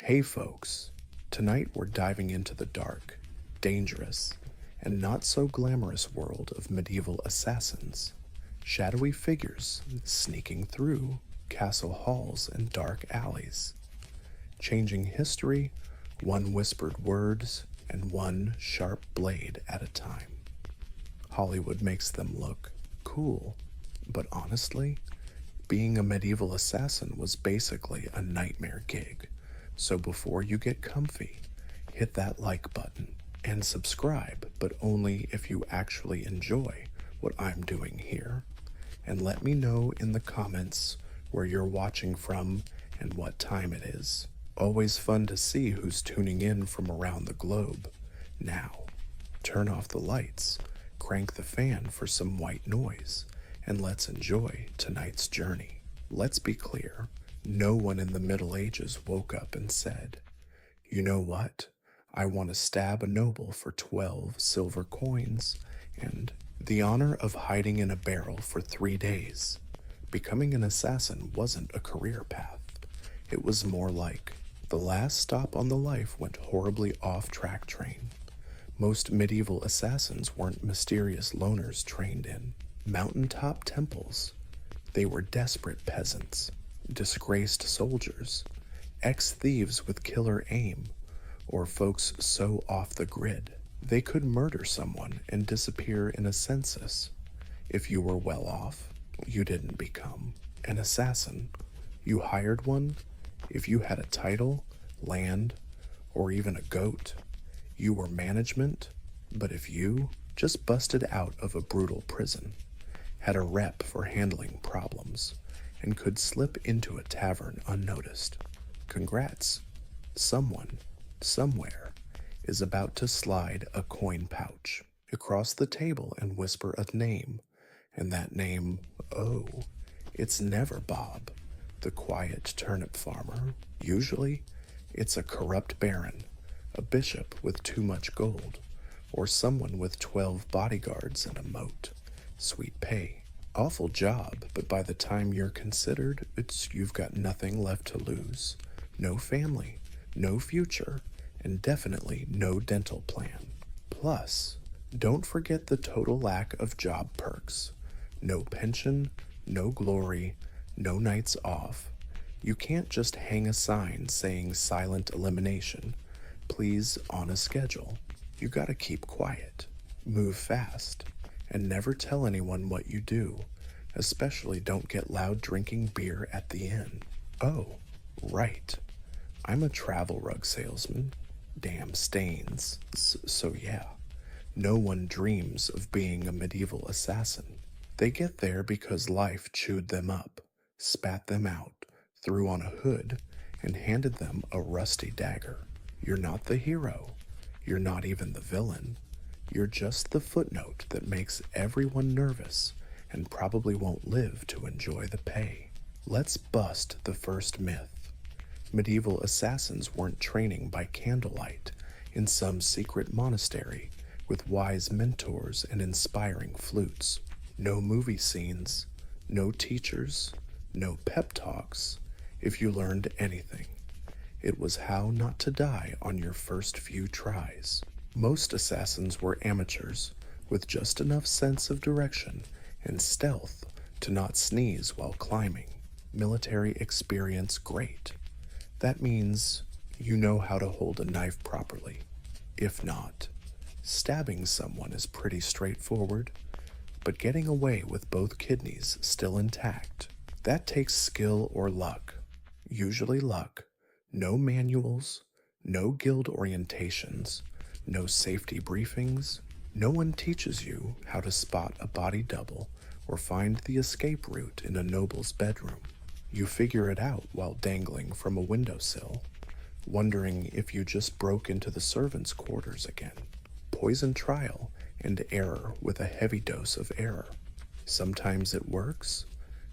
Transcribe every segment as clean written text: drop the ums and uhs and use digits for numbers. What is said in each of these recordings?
Hey folks, tonight we're diving into the dark, dangerous, and not so glamorous world of medieval assassins. Shadowy figures sneaking through castle halls and dark alleys, changing history one whispered words and one sharp blade at a time. Hollywood makes them look cool, but honestly, being a medieval assassin was basically a nightmare gig. So before you get comfy, hit that like button and subscribe, but only if you actually enjoy what I'm doing here. And let me know in the comments where you're watching from and what time it is. Always fun to see who's tuning in from around the globe. Now, turn off the lights, crank the fan for some white noise, and let's enjoy tonight's journey. Let's be clear, no one in the Middle Ages woke up and said, "You know what? I want to stab a noble for 12 silver coins and the honor of hiding in a barrel for 3 days." Becoming an assassin wasn't a career path. It was more like the last stop on the life went horribly off-track train. Most medieval assassins weren't mysterious loners trained in mountaintop temples. They were desperate peasants, disgraced soldiers, ex-thieves with killer aim, or folks so off the grid they could murder someone and disappear in a census. If you were well off, you didn't become an assassin. You hired one. If you had a title, land, or even a goat, you were management. But if you just busted out of a brutal prison, had a rep for handling problems, and could slip into a tavern unnoticed, congrats. Someone, somewhere, is about to slide a coin pouch across the table and whisper a name, and that name, oh, it's never Bob, the quiet turnip farmer. Usually, it's a corrupt baron, a bishop with too much gold, or someone with 12 bodyguards and a moat. Sweet pay. Awful job, but by the time you're considered, you've got nothing left to lose. No family, no future, and definitely no dental plan. Plus, don't forget the total lack of job perks. No pension, no glory, no nights off. You can't just hang a sign saying silent elimination, please on a schedule. You gotta keep quiet, move fast, and never tell anyone what you do. Especially don't get loud drinking beer at the inn. Oh, right. I'm a travel rug salesman. Damn stains. So yeah, no one dreams of being a medieval assassin. They get there because life chewed them up, spat them out, threw on a hood, and handed them a rusty dagger. You're not the hero. You're not even the villain. You're just the footnote that makes everyone nervous and probably won't live to enjoy the pay. Let's bust the first myth. Medieval assassins weren't training by candlelight in some secret monastery with wise mentors and inspiring flutes. No movie scenes, no teachers, no pep talks. If you learned anything, it was how not to die on your first few tries. Most assassins were amateurs with just enough sense of direction and stealth to not sneeze while climbing. Military experience great. That means you know how to hold a knife properly. If not, stabbing someone is pretty straightforward, but getting away with both kidneys still intact, that takes skill or luck. Usually luck. No manuals, no guild orientations, no safety briefings. No one teaches you how to spot a body double or find the escape route in a noble's bedroom. You figure it out while dangling from a windowsill, wondering if you just broke into the servants' quarters again. Poison trial and error with a heavy dose of error. Sometimes it works,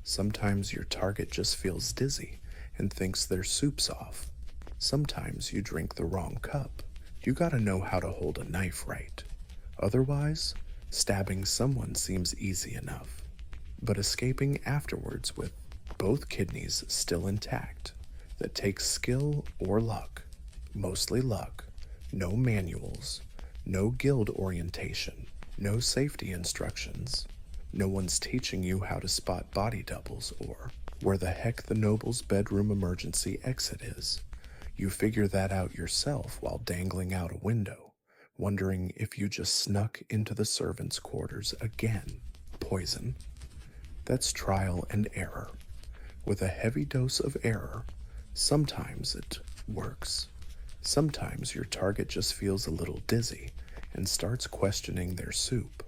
sometimes your target just feels dizzy and thinks their soup's off. Sometimes you drink the wrong cup. You gotta know how to hold a knife right. Otherwise, stabbing someone seems easy enough. But escaping afterwards with both kidneys still intact, that takes skill or luck. Mostly luck, no manuals, no guild orientation, no safety instructions. No one's teaching you how to spot body doubles or where the heck the noble's bedroom emergency exit is. You figure that out yourself while dangling out a window, wondering if you just snuck into the servants' quarters again. Poison. That's trial and error. With a heavy dose of error, sometimes it works. Sometimes your target just feels a little dizzy and starts questioning their soup.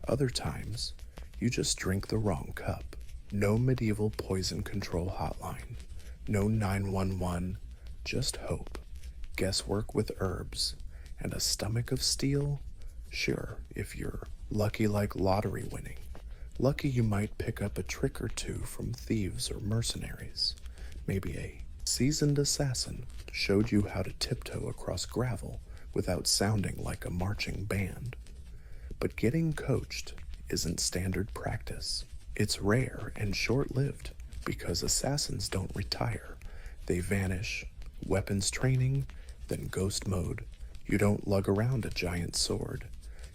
Other times, you just drink the wrong cup. No medieval poison control hotline. No 911, just hope. Guesswork with herbs. And a stomach of steel? Sure, if you're lucky like lottery winning. Lucky you might pick up a trick or two from thieves or mercenaries. Maybe a seasoned assassin showed you how to tiptoe across gravel without sounding like a marching band. But getting coached isn't standard practice. It's rare and short-lived because assassins don't retire. They vanish, weapons training, then ghost mode. You don't lug around a giant sword.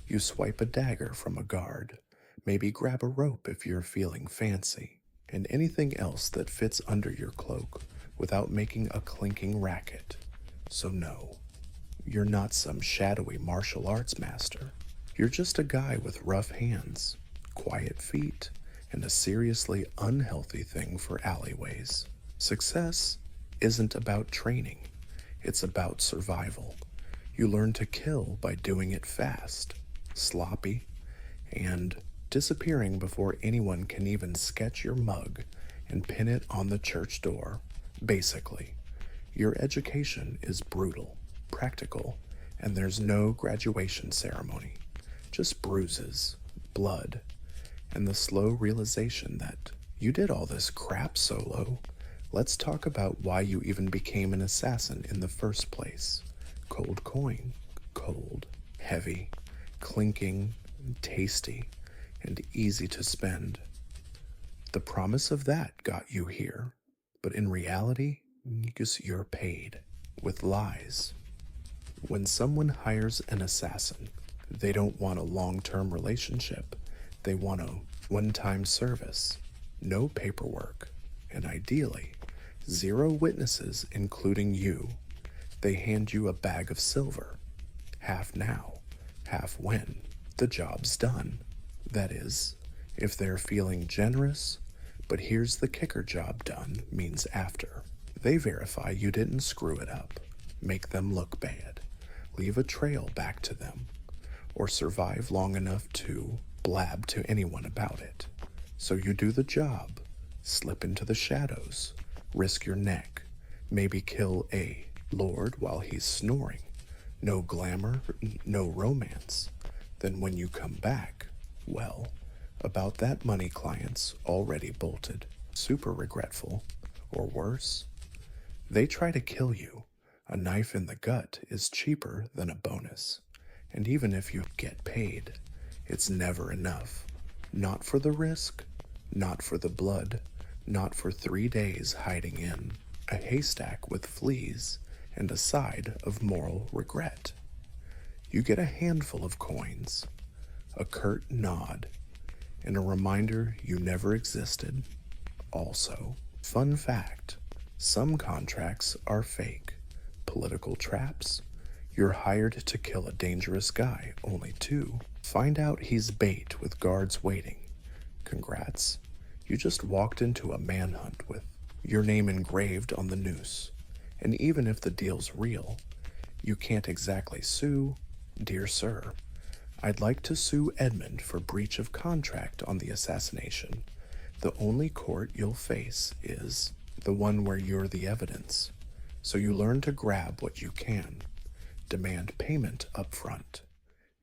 You swipe a dagger from a guard. Maybe grab a rope if you're feeling fancy, and anything else that fits under your cloak without making a clinking racket. So no, you're not some shadowy martial arts master. You're just a guy with rough hands, quiet feet, and a seriously unhealthy thing for alleyways. Success isn't about training, it's about survival. You learn to kill by doing it fast, sloppy, and disappearing before anyone can even sketch your mug and pin it on the church door. Basically, your education is brutal, practical, and there's no graduation ceremony. Just bruises, blood, and the slow realization that you did all this crap solo. Let's talk about why you even became an assassin in the first place. Cold coin, cold, heavy, clinking, tasty, and easy to spend. The promise of that got you here, but in reality, you're paid with lies. When someone hires an assassin, they don't want a long-term relationship. They want a one-time service, no paperwork, and ideally, 0 witnesses, including you. They hand you a bag of silver, half now, half when the job's done. That is, if they're feeling generous, but here's the kicker: job done means after. They verify you didn't screw it up, make them look bad, leave a trail back to them, or survive long enough to blab to anyone about it. So you do the job, slip into the shadows, risk your neck, maybe kill a lord while he's snoring. No glamour, no romance. Then when you come back, well, about that money client's already bolted, super regretful, or worse. They try to kill you. A knife in the gut is cheaper than a bonus. And even if you get paid, it's never enough. Not for the risk, not for the blood, not for 3 days hiding in a haystack with fleas and a side of moral regret. You get a handful of coins, a curt nod, and a reminder you never existed. Also, fun fact, some contracts are fake. Political traps. You're hired to kill a dangerous guy, only to find out he's bait with guards waiting. Congrats. You just walked into a manhunt with your name engraved on the noose. And even if the deal's real, you can't exactly sue. Dear sir, I'd like to sue Edmund for breach of contract on the assassination. The only court you'll face is the one where you're the evidence. So you learn to grab what you can, demand payment up front,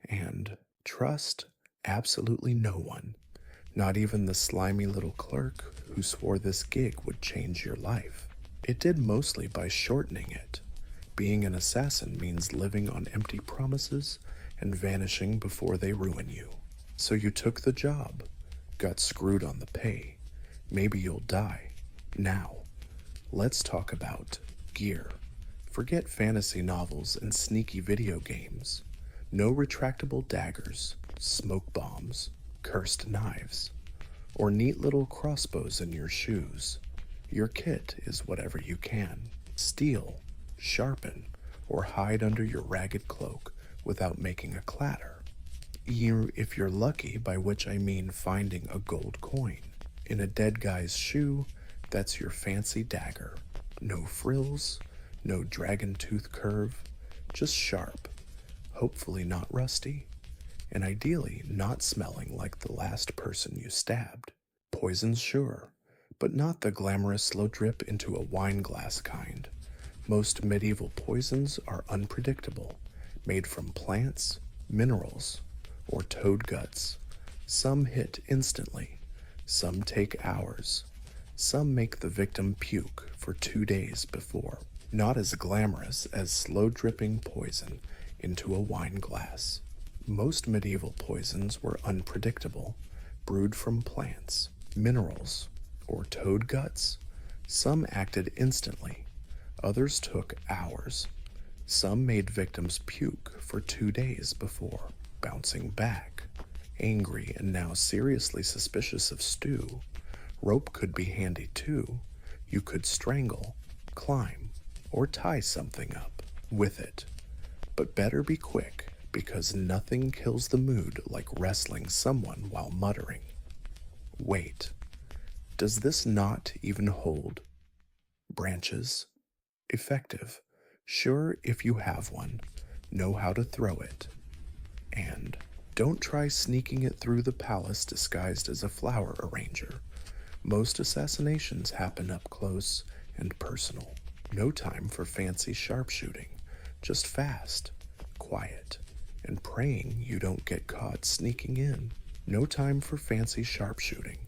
and trust absolutely no one, not even the slimy little clerk who swore this gig would change your life. It did mostly by shortening it. Being an assassin means living on empty promises and vanishing before they ruin you. So you took the job, got screwed on the pay. Maybe you'll die. Now, let's talk about gear. Forget fantasy novels and sneaky video games. No retractable daggers, smoke bombs, cursed knives, or neat little crossbows in your shoes. Your kit is whatever you can. Steal, sharpen, or hide under your ragged cloak without making a clatter. If you're lucky, by which I mean finding a gold coin. In a dead guy's shoe, that's your fancy dagger. No frills, no dragon tooth curve, just sharp, hopefully not rusty, and ideally not smelling like the last person you stabbed. Poison's sure, but not the glamorous slow drip into a wine glass kind. Most medieval poisons are unpredictable, made from plants, minerals, or toad guts. Some hit instantly, some take hours, some make the victim puke for 2 days before. Not as glamorous as slow dripping poison into a wine glass. Most medieval poisons were unpredictable, brewed from plants, minerals, or toad guts. Some acted instantly, others took hours. Some made victims puke for 2 days before bouncing back. Angry and now seriously suspicious of stew, rope could be handy too. You could strangle, climb, or tie something up with it. But better be quick, because nothing kills the mood like wrestling someone while muttering. Wait, does this not even hold? Branches. Effective. Sure, if you have one, know how to throw it. And don't try sneaking it through the palace disguised as a flower arranger. Most assassinations happen up close and personal. No time for fancy sharpshooting, just fast, quiet, and praying you don't get caught sneaking in. No time for fancy sharpshooting,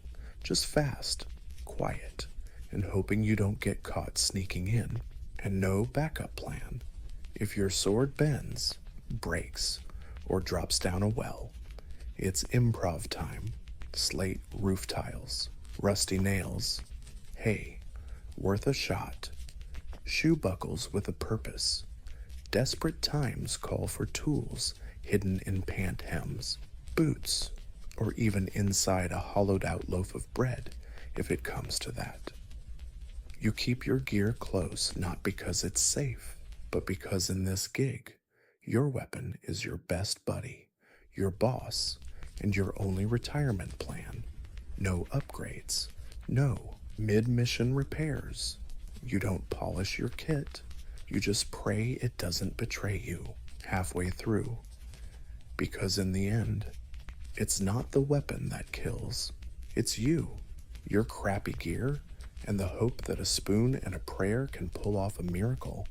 just fast, quiet, and hoping you don't get caught sneaking in. And no backup plan. If your sword bends, breaks, or drops down a well, it's improv time. Slate roof tiles, rusty nails, hey, worth a shot. Shoe buckles with a purpose. Desperate times call for tools hidden in pant hems, boots, or even inside a hollowed out loaf of bread, if it comes to that. You keep your gear close not because it's safe, but because in this gig, your weapon is your best buddy, your boss, and your only retirement plan. No upgrades, no mid-mission repairs. You don't polish your kit, you just pray it doesn't betray you halfway through. Because in the end, it's not the weapon that kills, it's you, your crappy gear, and the hope that a spoon and a prayer can pull off a miracle.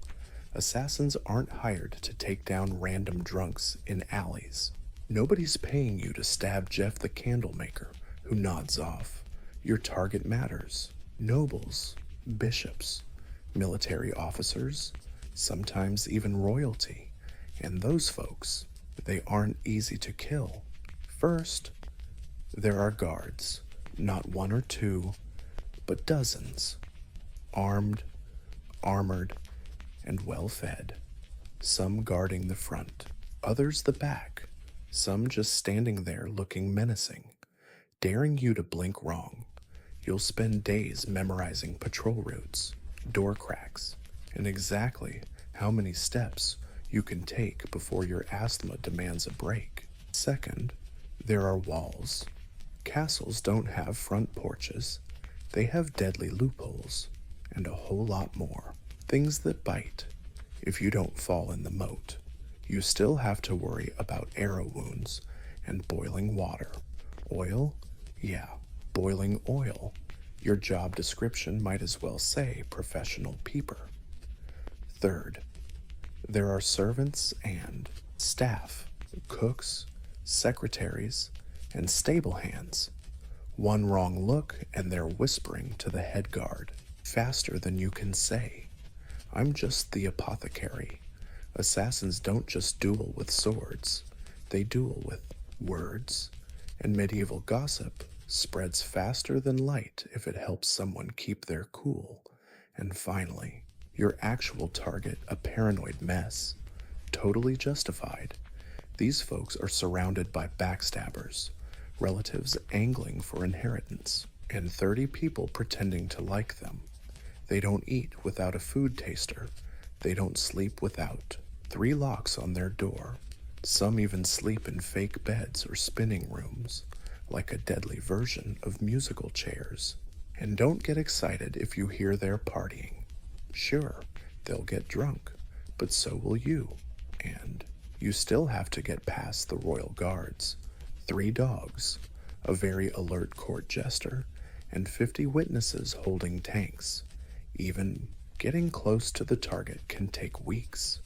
Assassins aren't hired to take down random drunks in alleys. Nobody's paying you to stab Jeff the candlemaker, who nods off. Your target matters. Nobles, bishops, military officers, sometimes even royalty. And those folks, they aren't easy to kill. First, there are guards, not one or two, but dozens, armed, armored, and well-fed. Some guarding the front, others the back, some just standing there looking menacing, daring you to blink wrong. You'll spend days memorizing patrol routes, door cracks, and exactly how many steps you can take before your asthma demands a break. Second, there are walls. Castles don't have front porches. They have deadly loopholes, and a whole lot more. Things that bite. If you don't fall in the moat, you still have to worry about arrow wounds and boiling water. Oil? Yeah, boiling oil. Your job description might as well say professional peeper. Third, there are servants and staff, cooks, secretaries, and stable hands. One wrong look and they're whispering to the head guard, faster than you can say, "I'm just the apothecary." Assassins don't just duel with swords, they duel with words, and medieval gossip spreads faster than light if it helps someone keep their cool. And finally, Your actual target a paranoid mess. Totally justified. These folks are surrounded by backstabbers, relatives angling for inheritance, and 30 people pretending to like them. They don't eat without a food taster. They don't sleep without 3 locks on their door. Some even sleep in fake beds or spinning rooms, like a deadly version of musical chairs. And don't get excited if you hear they're partying. Sure, they'll get drunk, but so will you. And you still have to get past the royal guards, 3 dogs, a very alert court jester, and 50 witnesses holding tanks. Even getting close to the target can take weeks.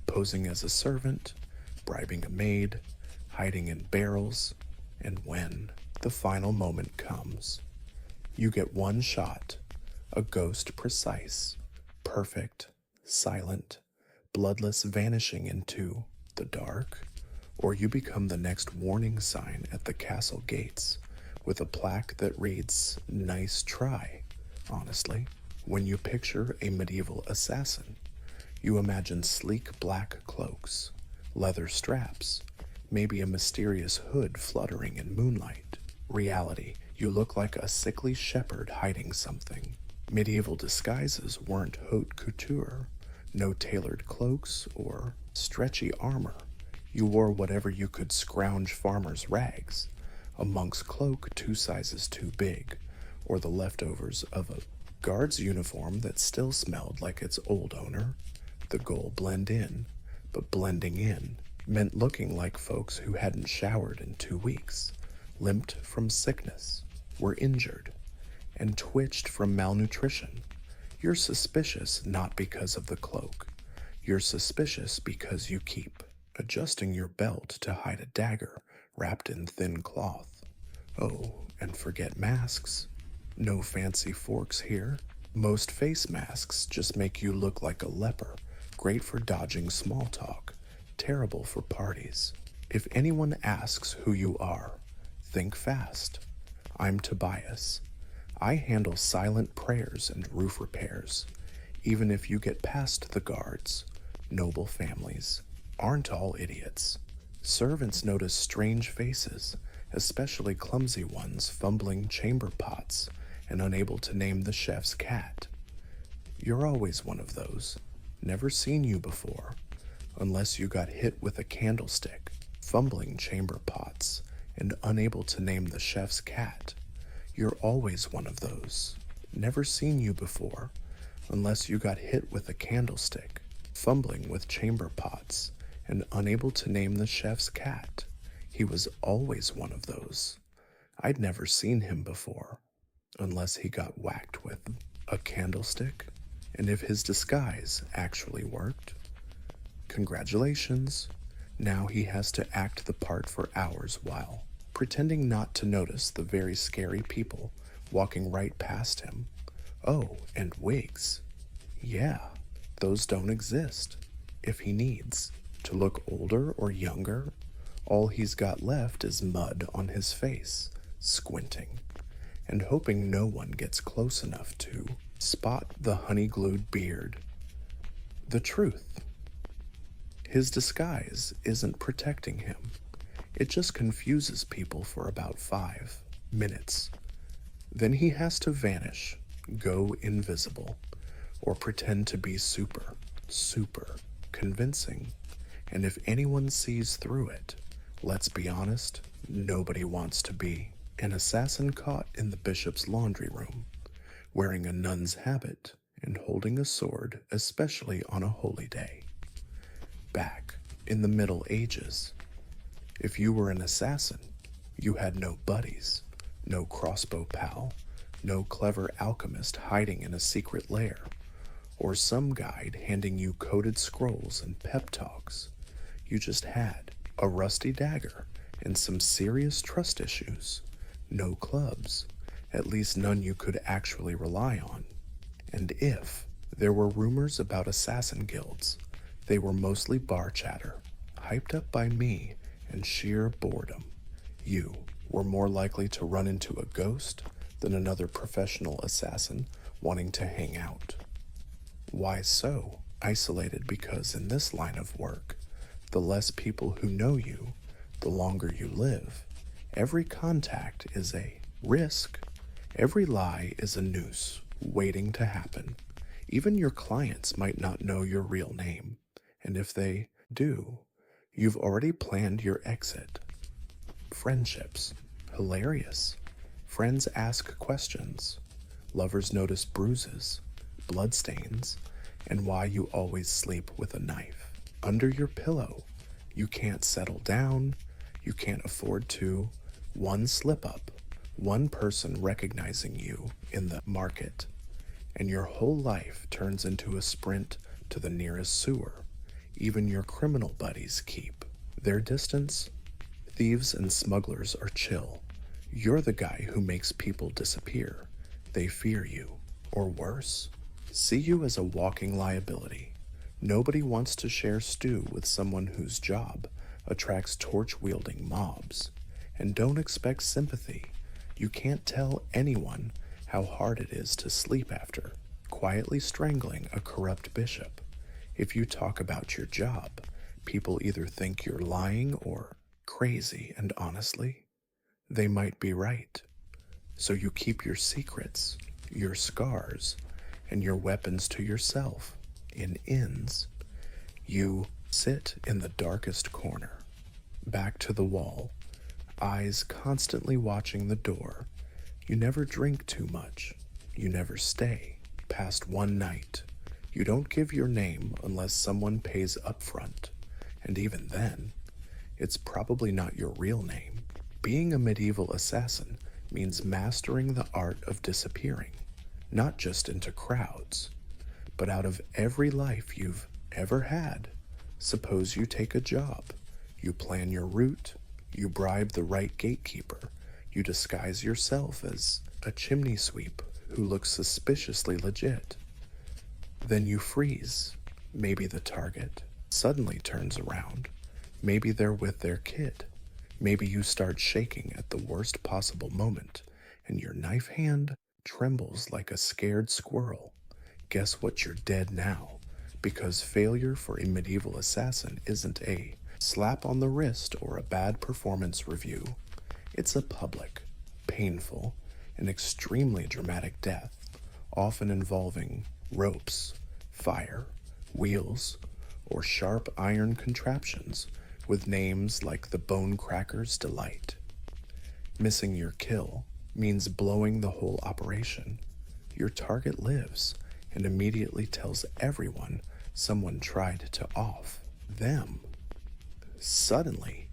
Posing as a servant, bribing a maid, hiding in barrels, and when the final moment comes, you get one shot, a ghost precise, perfect, silent, bloodless vanishing into the dark, or you become the next warning sign at the castle gates with a plaque that reads, "Nice try." Honestly, when you picture a medieval assassin, you imagine sleek black cloaks, leather straps, maybe a mysterious hood fluttering in moonlight. Reality, you look like a sickly shepherd hiding something. Medieval disguises weren't haute couture, no tailored cloaks or stretchy armor. You wore whatever you could scrounge farmer's rags, a monk's cloak 2 sizes too big, or the leftovers of a guard's uniform that still smelled like its old owner. The goal blend in, but blending in meant looking like folks who hadn't showered in 2 weeks, limped from sickness, were injured, and twitched from malnutrition. You're suspicious not because of the cloak. You're suspicious because you keep adjusting your belt to hide a dagger wrapped in thin cloth. Oh, and forget masks. No fancy forks here. Most face masks just make you look like a leper, great for dodging small talk, terrible for parties. If anyone asks who you are, think fast. I'm Tobias. I handle silent prayers and roof repairs. Even if you get past the guards, noble families aren't all idiots. Servants notice strange faces, especially clumsy ones fumbling chamber pots and unable to name the chef's cat. You're always one of those. Never seen you before, unless you got hit with a candlestick, fumbling chamber pots and unable to name the chef's cat. You're always one of those. Never seen you before, unless you got hit with a candlestick, fumbling with chamber pots and unable to name the chef's cat. He was always one of those. I'd never seen him before, unless he got whacked with a candlestick. And if his disguise actually worked, congratulations. Now he has to act the part for hours while pretending not to notice the very scary people walking right past him. Oh, and wigs. Yeah, those don't exist. If he needs to look older or younger, all he's got left is mud on his face, squinting, and hoping no one gets close enough to spot the honey-glued beard. The truth. His disguise isn't protecting him. It just confuses people for about 5 minutes. Then he has to vanish, go invisible, or pretend to be super convincing. And if anyone sees through it, let's be honest, nobody wants to be an assassin caught in the bishop's laundry room, wearing a nun's habit and holding a sword, especially on a holy day. Back in the Middle Ages, if you were an assassin, you had no buddies, no crossbow pal, no clever alchemist hiding in a secret lair, or some guide handing you coded scrolls and pep talks. You just had a rusty dagger and some serious trust issues. No clubs, at least none you could actually rely on. And if there were rumors about assassin guilds, they were mostly bar chatter, hyped up by me and sheer boredom. You were more likely to run into a ghost than another professional assassin wanting to hang out. Why so? Isolated because in this line of work, the less people who know you, the longer you live. Every contact is a risk. Every lie is a noose waiting to happen. Even your clients might not know your real name, and if they do, you've already planned your exit. Friendships. Hilarious. Friends ask questions. Lovers notice bruises, bloodstains, and why you always sleep with a knife. Under your pillow. You can't settle down. You can't afford to. One slip up. One person recognizing you in the market, and your whole life turns into a sprint to the nearest sewer. Even your criminal buddies keep their distance. Thieves and smugglers are chill. You're the guy who makes people disappear. They fear you, or worse, see you as a walking liability. Nobody wants to share stew with someone whose job attracts torch-wielding mobs. And don't expect sympathy. You can't tell anyone how hard it is to sleep after quietly strangling a corrupt bishop. If you talk about your job, people either think you're lying or crazy, and honestly, they might be right. So you keep your secrets, your scars, and your weapons to yourself in inns. You sit in the darkest corner, back to the wall, eyes constantly watching the door. You never drink too much. You never stay past one night. You don't give your name unless someone pays up front. And even then, it's probably not your real name. Being a medieval assassin means mastering the art of disappearing, not just into crowds, but out of every life you've ever had. Suppose you take a job. You plan your route. You bribe the right gatekeeper. You disguise yourself as a chimney sweep who looks suspiciously legit. Then you freeze. Maybe the target suddenly turns around. Maybe they're with their kid. Maybe you start shaking at the worst possible moment, and your knife hand trembles like a scared squirrel. Guess what? You're dead now, because failure for a medieval assassin isn't a slap on the wrist or a bad performance review. It's a public, painful, and extremely dramatic death, often involving ropes, fire, wheels, or sharp iron contraptions with names like the Bone Cracker's Delight. Missing your kill means blowing the whole operation. Your target lives and immediately tells everyone someone tried to off them. Suddenly,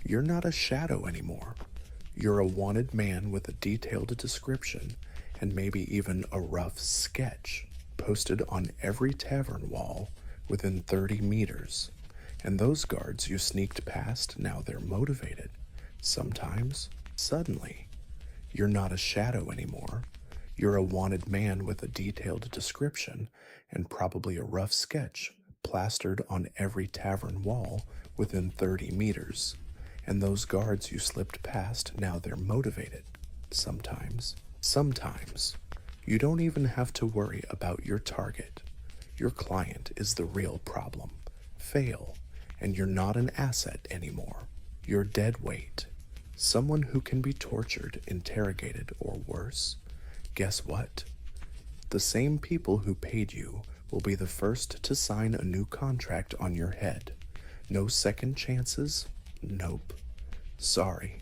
you're not a shadow anymore. You're a wanted man with a detailed description and maybe even a rough sketch posted on every tavern wall within 30 meters. And those guards you sneaked past, now they're motivated. Sometimes, suddenly, you're not a shadow anymore. You're a wanted man with a detailed description and probably a rough sketch plastered on every tavern wall within 30 meters. And those guards you slipped past, now they're motivated. Sometimes, you don't even have to worry about your target. Your client is the real problem. Fail, and you're not an asset anymore. You're dead weight. Someone who can be tortured, interrogated, or worse. Guess what? The same people who paid you will be the first to sign a new contract on your head. No second chances? Nope. Sorry.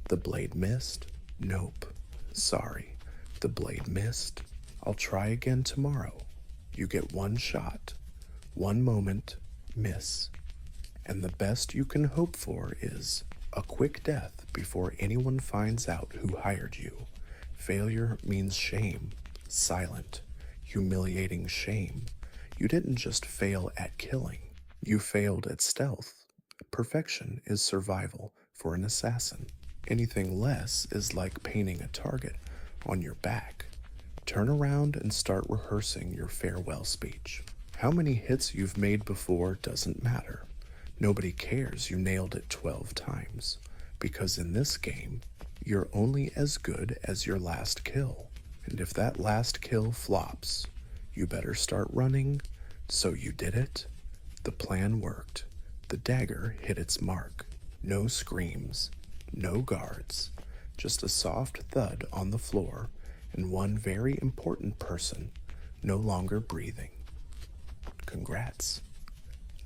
The blade missed? Nope. Sorry. The blade missed. I'll try again tomorrow. You get one shot, one moment, miss. And the best you can hope for is a quick death before anyone finds out who hired you. Failure means shame, silent, humiliating shame. You didn't just fail at killing, you failed at stealth. Perfection is survival for an assassin. Anything less is like painting a target on your back. Turn around and start rehearsing your farewell speech. How many hits you've made before doesn't matter. Nobody cares you nailed it 12 times, because in this game, you're only as good as your last kill. And if that last kill flops, You better start running. So you did it. The plan worked. The dagger hit its mark. No screams, no guards, just a soft thud on the floor and one very important person no longer breathing. Congrats.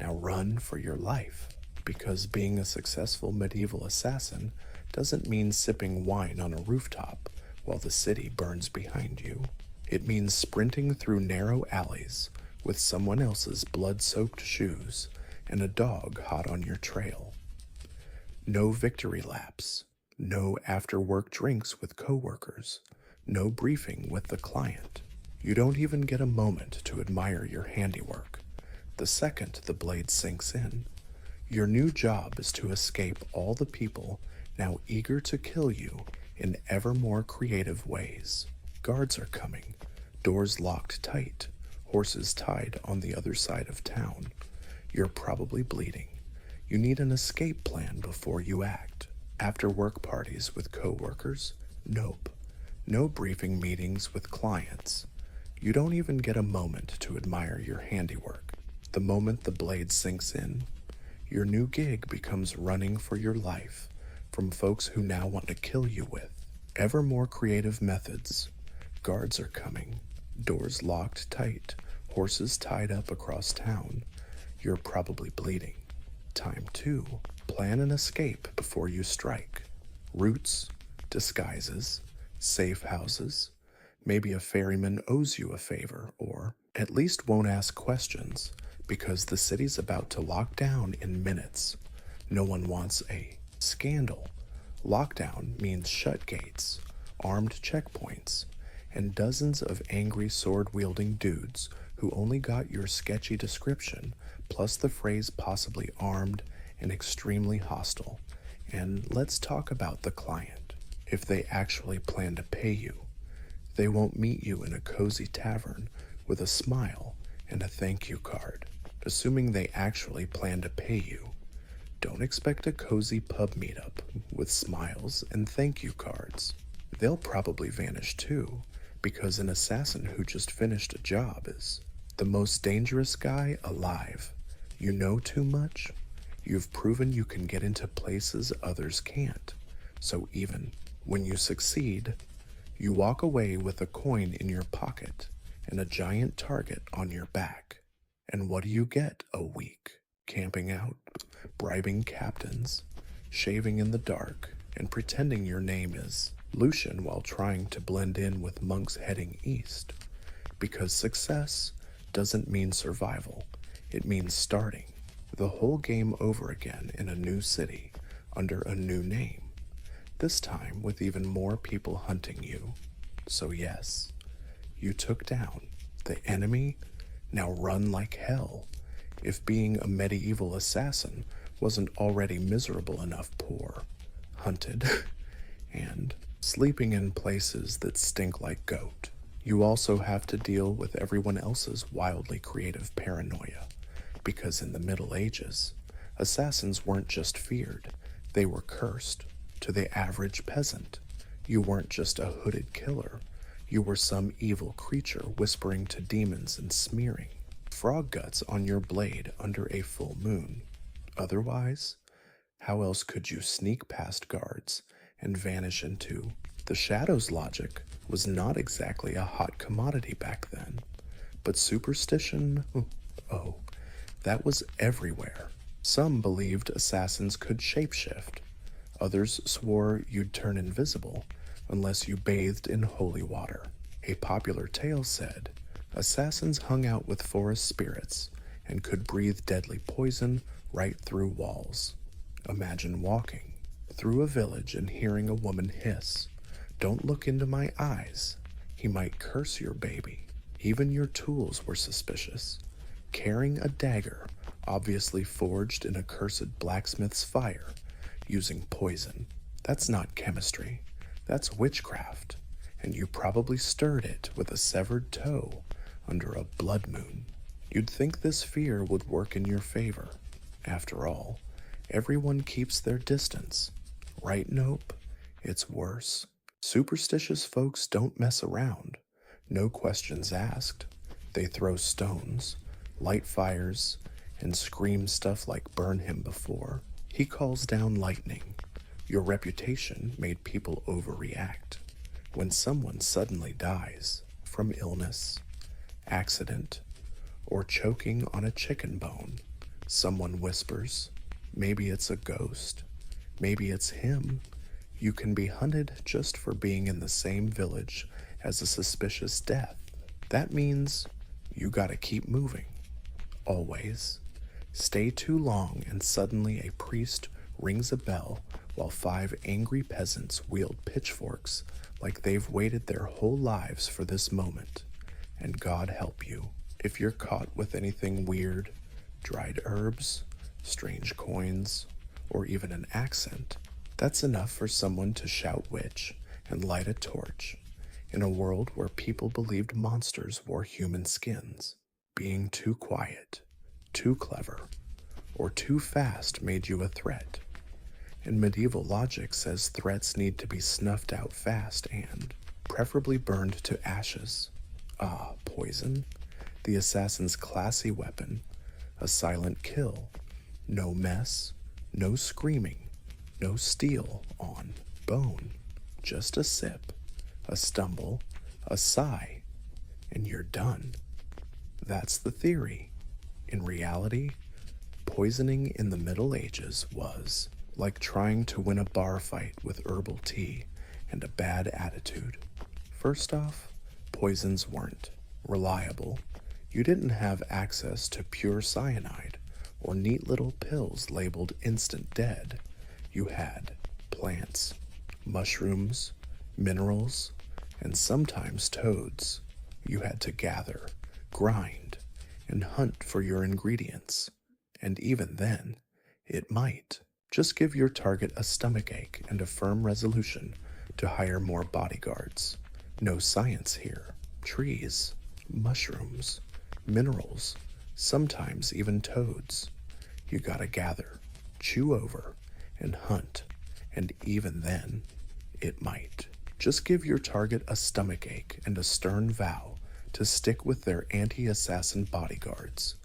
Now run for your life, because being a successful medieval assassin doesn't mean sipping wine on a rooftop while the city burns behind you. It means sprinting through narrow alleys with someone else's blood-soaked shoes and a dog hot on your trail. No victory laps, no after-work drinks with coworkers, no briefing with the client. You don't even get a moment to admire your handiwork. The second the blade sinks in, your new job is to escape all the people now eager to kill you in ever more creative ways. Guards are coming, doors locked tight, horses tied on the other side of town. You're probably bleeding. You need an escape plan before you act. After work parties with coworkers? Nope. No briefing meetings with clients. You don't even get a moment to admire your handiwork. The moment the blade sinks in, your new gig becomes running for your life from folks who now want to kill you with ever more creative methods. Guards are coming, doors locked tight, horses tied up across town. You're probably bleeding. Time 2. Plan an escape before you strike. Routes, disguises, safe houses. Maybe a ferryman owes you a favor, or at least won't ask questions, because the city's about to lock down in minutes. No one wants a scandal. Lockdown means shut gates, armed checkpoints, and dozens of angry sword-wielding dudes who only got your sketchy description, plus the phrase possibly armed and extremely hostile. And let's talk about the client. If they actually plan to pay you, they won't meet you in a cozy tavern with a smile and a thank you card. Assuming they actually plan to pay you, don't expect a cozy pub meetup with smiles and thank you cards. They'll probably vanish too, because an assassin who just finished a job is the most dangerous guy alive. You know too much. You've proven you can get into places others can't. So even when you succeed, you walk away with a coin in your pocket and a giant target on your back. And what do you get a week? Camping out, bribing captains, shaving in the dark, and pretending your name is Lucian while trying to blend in with monks heading east. Because success doesn't mean survival, it means starting the whole game over again in a new city under a new name, this time with even more people hunting you. So yes, you took down the enemy. Now run like hell. If being a medieval assassin wasn't already miserable enough, poor, hunted, and sleeping in places that stink like goat. You also have to deal with everyone else's wildly creative paranoia, because in the Middle Ages, assassins weren't just feared, they were cursed. To the average peasant, you weren't just a hooded killer, you were some evil creature whispering to demons and smearing frog guts on your blade under a full moon. Otherwise, how else could you sneak past guards and vanish into the shadows? Logic was not exactly a hot commodity back then, but superstition, oh, that was everywhere. Some believed assassins could shapeshift. Others swore you'd turn invisible unless you bathed in holy water. A popular tale said assassins hung out with forest spirits and could breathe deadly poison right through walls. Imagine walking through a village and hearing a woman hiss, "Don't look into my eyes. He might curse your baby." Even your tools were suspicious. Carrying a dagger, obviously forged in a cursed blacksmith's fire, using poison. That's not chemistry. That's witchcraft. And you probably stirred it with a severed toe under a blood moon. You'd think this fear would work in your favor. After all, everyone keeps their distance. Right? Nope. It's worse. Superstitious folks don't mess around. No questions asked. They throw stones, light fires, and scream stuff like "burn him" before he calls down lightning. Your reputation made people overreact. When someone suddenly dies from illness, accident, or choking on a chicken bone, someone whispers, maybe it's a ghost, maybe it's him. You can be hunted just for being in the same village as a suspicious death. That means you gotta keep moving. Always. Stay too long and suddenly a priest rings a bell while 5 angry peasants wield pitchforks like they've waited their whole lives for this moment. And God help you if you're caught with anything weird, dried herbs, strange coins, or even an accent. That's enough for someone to shout witch and light a torch. In a world where people believed monsters wore human skins, being too quiet, too clever, or too fast made you a threat. And medieval logic says threats need to be snuffed out fast and preferably burned to ashes. Ah, poison, the assassin's classy weapon, a silent kill, no mess, no screaming, no steel on bone, just a sip, a stumble, a sigh, and you're done. That's the theory. In reality, poisoning in the Middle Ages was like trying to win a bar fight with herbal tea and a bad attitude. First off, poisons weren't reliable. You didn't have access to pure cyanide or neat little pills labeled instant dead. You had plants, mushrooms, minerals, and sometimes toads. You had to gather, grind, and hunt for your ingredients. And even then, it might. Just give your target a stomachache and a firm resolution to hire more bodyguards. No science here. Trees, mushrooms, minerals, sometimes even toads. You gotta gather, chew over, and hunt. And even then, it might. Just give your target a stomachache and a stern vow to stick with their anti-assassin bodyguards.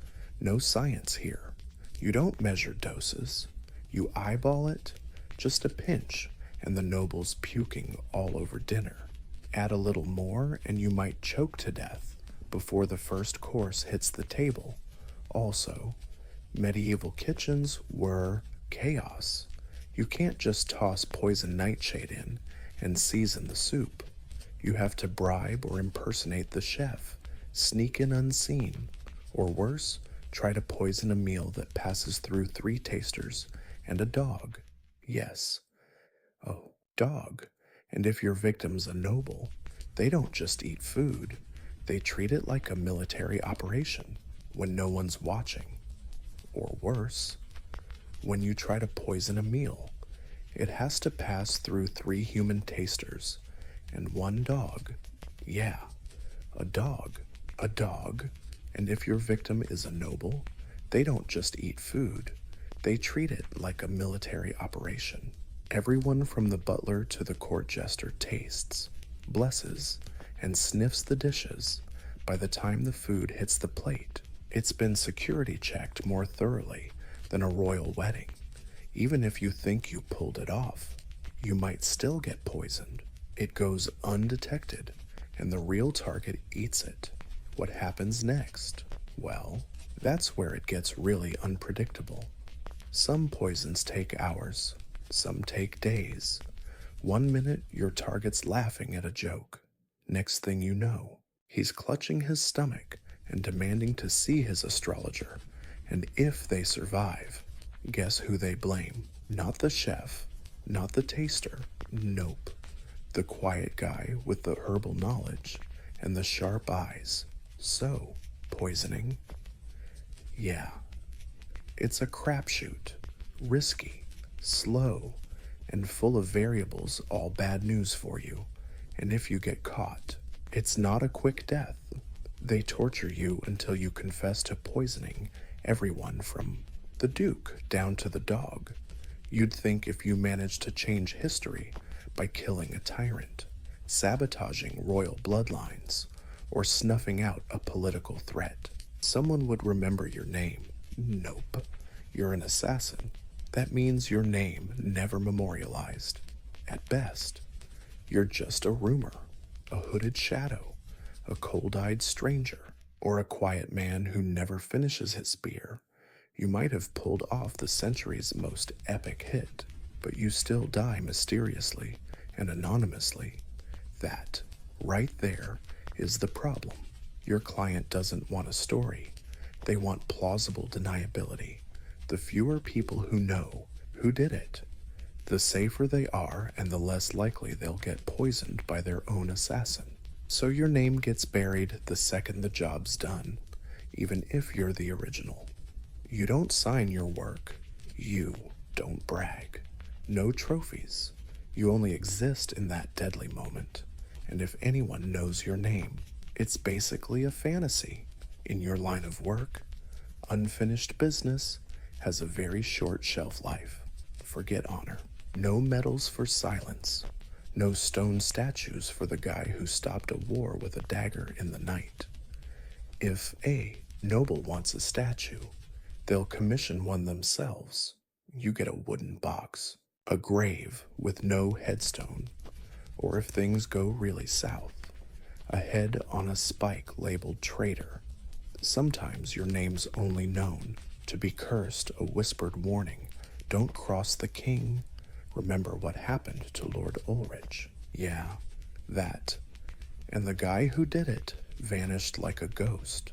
No science here. You don't measure doses. You eyeball it, just a pinch, and the noble's puking all over dinner. Add a little more and you might choke to death before the first course hits the table. Also, medieval kitchens were chaos. You can't just toss poison nightshade in and season the soup. You have to bribe or impersonate the chef, sneak in unseen, or worse, try to poison a meal that passes through 3 tasters and a dog. Yes. Oh, dog. And if your victim's a noble, they don't just eat food. They treat it like a military operation when no one's watching. Or worse, when you try to poison a meal, it has to pass through 3 human tasters and 1 dog. Yeah, a dog. A dog. And if your victim is a noble, they don't just eat food. They treat it like a military operation. Everyone from the butler to the court jester tastes, blesses, and sniffs the dishes. By the time the food hits the plate, it's been security checked more thoroughly than a royal wedding. Even if you think you pulled it off, you might still get poisoned. It goes undetected, and the real target eats it. What happens next? Well, that's where it gets really unpredictable. Some poisons take hours, some take days. 1 minute, your target's laughing at a joke. Next thing you know, he's clutching his stomach and demanding to see his astrologer. And if they survive, guess who they blame? Not the chef, not the taster. Nope. The quiet guy with the herbal knowledge and the sharp eyes. So, poisoning? Yeah. It's a crapshoot, risky, slow, and full of variables, all bad news for you. And if you get caught, it's not a quick death. They torture you until you confess to poisoning everyone from the Duke down to the dog. You'd think if you managed to change history by killing a tyrant, sabotaging royal bloodlines, or snuffing out a political threat. Someone would remember your name. Nope. You're an assassin. That means your name never memorialized. At best, you're just a rumor, a hooded shadow, a cold-eyed stranger, or a quiet man who never finishes his beer. You might have pulled off the century's most epic hit, but you still die mysteriously and anonymously. That, right there, is the problem. Your client doesn't want a story. They want plausible deniability. The fewer people who know who did it, the safer they are and the less likely they'll get poisoned by their own assassin. So your name gets buried the second the job's done, even if you're the original. You don't sign your work. You don't brag. No trophies. You only exist in that deadly moment. And if anyone knows your name, it's basically a fantasy. In your line of work, unfinished business has a very short shelf life. Forget honor. No medals for silence. No stone statues for the guy who stopped a war with a dagger in the night. If a noble wants a statue, they'll commission one themselves. You get a wooden box, a grave with no headstone, or if things go really south, a head on a spike labeled traitor. Sometimes your name's only known to be cursed, a whispered warning. Don't cross the king. Remember what happened to Lord Ulrich. Yeah, that. And the guy who did it vanished like a ghost.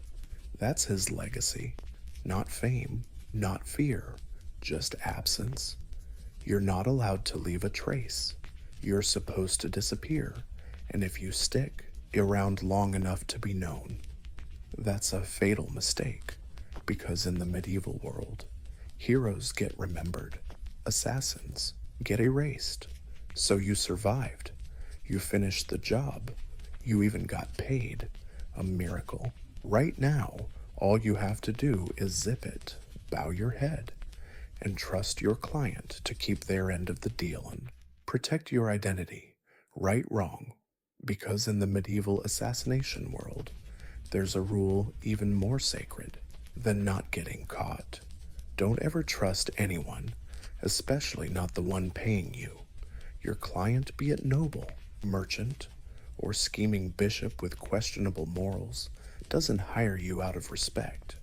That's his legacy. Not fame, not fear, just absence. You're not allowed to leave a trace. You're supposed to disappear, and if you stick around long enough to be known, that's a fatal mistake, because in the medieval world, heroes get remembered, assassins get erased. So you survived, you finished the job, you even got paid. A miracle. Right now, all you have to do is zip it, bow your head, and trust your client to keep their end of the deal and protect your identity, right wrong, because in the medieval assassination world, there's a rule even more sacred than not getting caught. Don't ever trust anyone, especially not the one paying you. Your client, be it noble, merchant, or scheming bishop with questionable morals, doesn't hire you out of respect.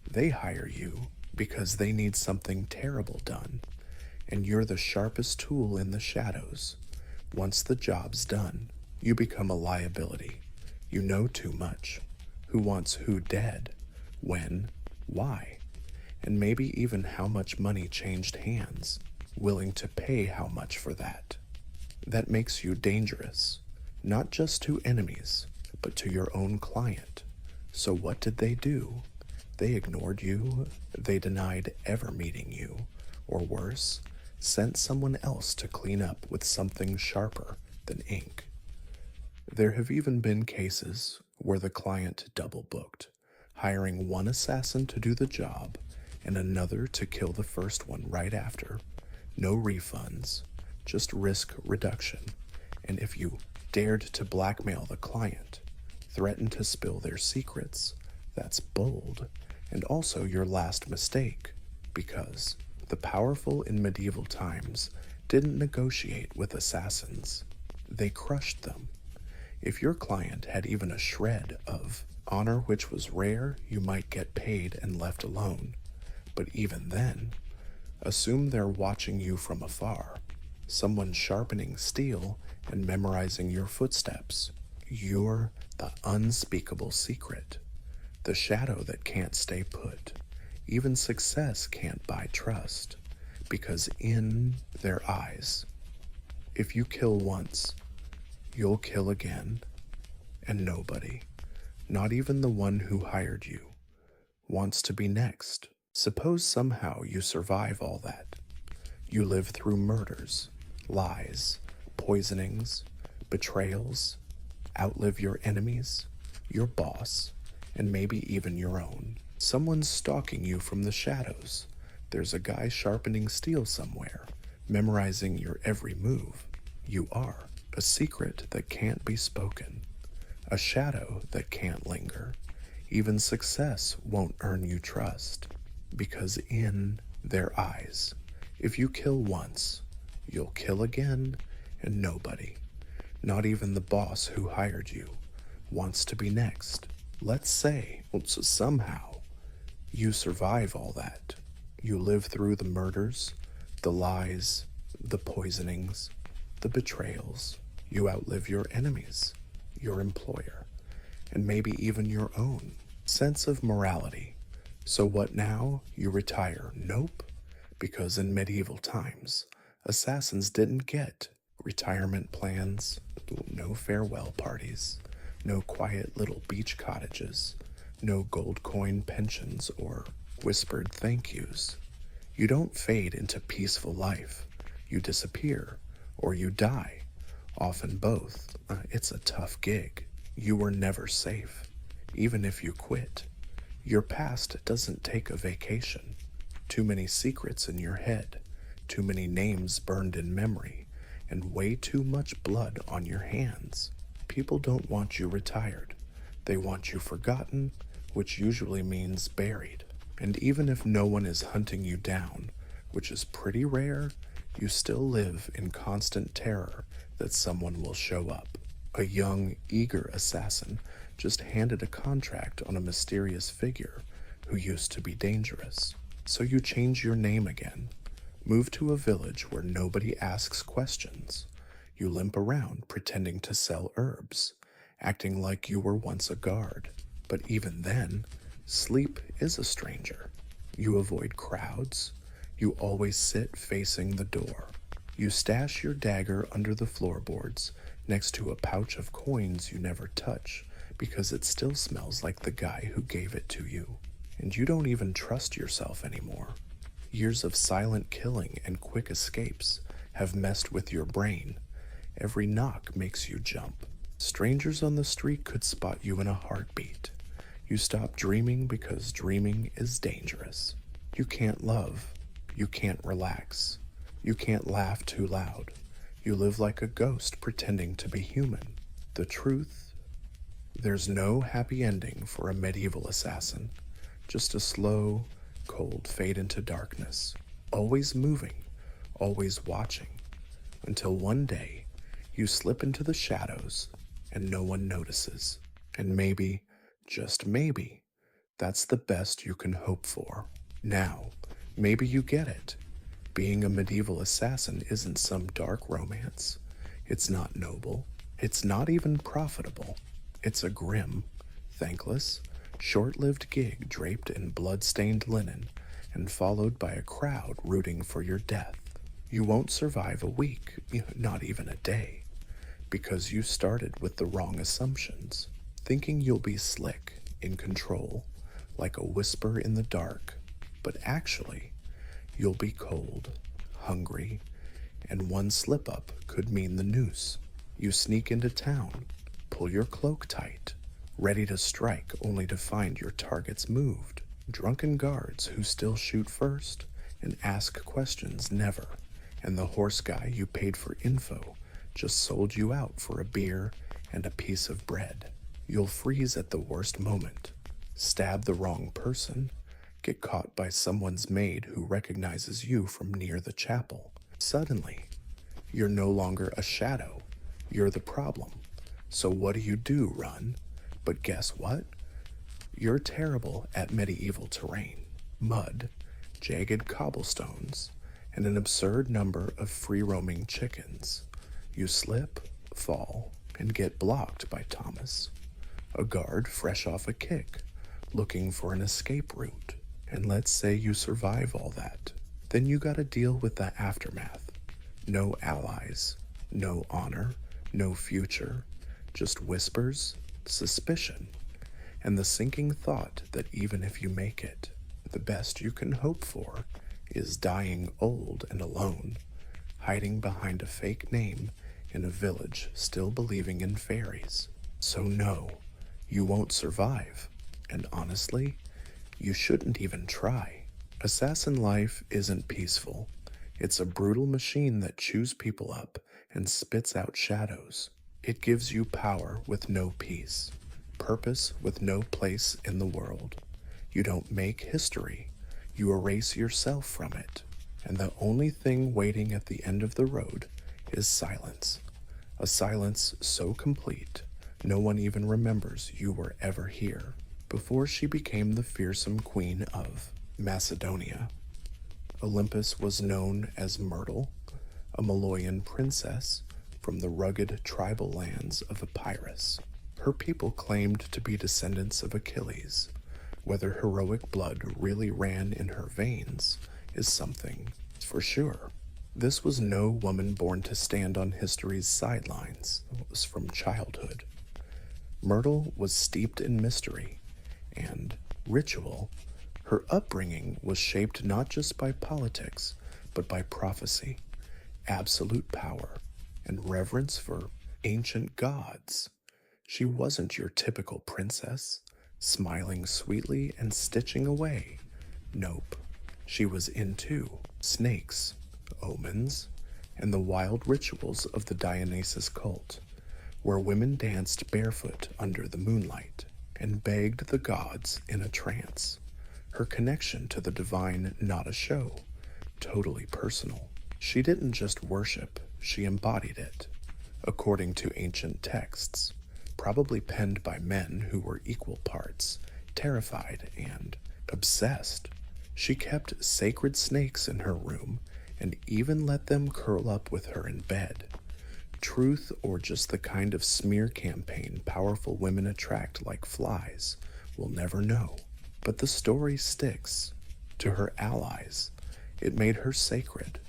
They hire you because they need something terrible done, and you're the sharpest tool in the shadows. Once the job's done, you become a liability. You know too much. Who wants who dead? When? Why? And maybe even how much money changed hands. Willing to pay how much for that. That makes you dangerous, not just to enemies, but to your own client. So what did they do? They ignored you, they denied ever meeting you, or worse, sent someone else to clean up with something sharper than ink. There have even been cases where the client double booked, hiring one assassin to do the job and another to kill the first one right after. No refunds, just risk reduction. And if you dared to blackmail the client, threaten to spill their secrets, that's bold, and also your last mistake, because the powerful in medieval times didn't negotiate with assassins. They crushed them. If your client had even a shred of honor, which was rare, you might get paid and left alone. But even then, assume they're watching you from afar, someone sharpening steel and memorizing your footsteps. You're the unspeakable secret, the shadow that can't stay put. Even success can't buy trust, because in their eyes, if you kill once, you'll kill again, and nobody, not even the one who hired you, wants to be next. Suppose somehow you survive all that. You live through murders, lies, poisonings, betrayals, outlive your enemies, your boss, and maybe even your own. Someone's stalking you from the shadows. There's a guy sharpening steel somewhere, memorizing your every move. You are a secret that can't be spoken, A shadow that can't linger. Even success won't earn you trust, because in their eyes, if you kill once, you'll kill again, and nobody, not even the boss who hired you, wants to be next. Let's say, so somehow, you survive all that. You live through the murders, the lies, the poisonings, the betrayals. You outlive your enemies, your employer, and maybe even your own sense of morality. So what now? You retire? Nope. Because in medieval times, assassins didn't get retirement plans, no farewell parties, no quiet little beach cottages, no gold coin pensions or whispered thank yous. You don't fade into peaceful life. You disappear, or you die. Often both. It's a tough gig. You were never safe, even if you quit. Your past doesn't take a vacation. Too many secrets in your head, too many names burned in memory, and way too much blood on your hands. People don't want you retired. They want you forgotten, which usually means buried. And even if no one is hunting you down, which is pretty rare, you still live in constant terror that someone will show up. A young, eager assassin just handed a contract on a mysterious figure who used to be dangerous. So you change your name again, move to a village where nobody asks questions. You limp around pretending to sell herbs, acting like you were once a guard. But even then, sleep is a stranger. You avoid crowds. You always sit facing the door. You stash your dagger under the floorboards next to a pouch of coins you never touch because it still smells like the guy who gave it to you. And you don't even trust yourself anymore. Years of silent killing and quick escapes have messed with your brain. Every knock makes you jump. Strangers on the street could spot you in a heartbeat. You stop dreaming because dreaming is dangerous. You can't love. You can't relax. You can't laugh too loud. You live like a ghost pretending to be human. The truth? There's no happy ending for a medieval assassin. Just a slow, cold fade into darkness. Always moving, always watching. Until one day, you slip into the shadows and no one notices. And maybe, just maybe, that's the best you can hope for. Now, maybe you get it. Being a medieval assassin isn't some dark romance. It's not noble. It's not even profitable. It's a grim, thankless, short-lived gig draped in blood-stained linen and followed by a crowd rooting for your death. You won't survive a week, not even a day, because you started with the wrong assumptions, thinking you'll be slick, in control, like a whisper in the dark. But actually, you'll be cold, hungry, and one slip-up could mean the noose. You sneak into town, pull your cloak tight, ready to strike only to find your targets moved. Drunken guards who still shoot first and ask questions never. And the horse guy you paid for info just sold you out for a beer and a piece of bread. You'll freeze at the worst moment, stab the wrong person, get caught by someone's maid who recognizes you from near the chapel. Suddenly, you're no longer a shadow, you're the problem. So what do? Run? But guess what? You're terrible at medieval terrain. Mud, jagged cobblestones, and an absurd number of free-roaming chickens. You slip, fall, and get blocked by Thomas, a guard fresh off a kick, looking for an escape route. And let's say you survive all that. Then you gotta deal with the aftermath. No allies, no honor, no future, just whispers, suspicion, and the sinking thought that even if you make it, the best you can hope for is dying old and alone, hiding behind a fake name in a village still believing in fairies. So no, you won't survive, and honestly, you shouldn't even try. Assassin life isn't peaceful. It's a brutal machine that chews people up and spits out shadows. It gives you power with no peace, purpose with no place in the world. You don't make history, you erase yourself from it, and the only thing waiting at the end of the road is silence. A silence so complete, no one even remembers you were ever here. Before she became the fearsome queen of Macedonia, Olympus was known as Myrtle, a Maloyan princess from the rugged tribal lands of Epirus. Her people claimed to be descendants of Achilles. Whether heroic blood really ran in her veins is something for sure. This was no woman born to stand on history's sidelines. It was from childhood. Myrtle was steeped in mystery and ritual. Her upbringing was shaped not just by politics, but by prophecy, absolute power, and reverence for ancient gods. She wasn't your typical princess, smiling sweetly and stitching away. Nope. She was into snakes, omens, and the wild rituals of the Dionysus cult, where women danced barefoot under the moonlight and begged the gods in a trance. Her connection to the divine, not a show, totally personal. She didn't just worship, she embodied it, according to ancient texts, probably penned by men who were equal parts, terrified and obsessed. She kept sacred snakes in her room and even let them curl up with her in bed. Truth or just the kind of smear campaign powerful women attract like flies, we'll never know. But the story sticks. To her allies, it made her sacred.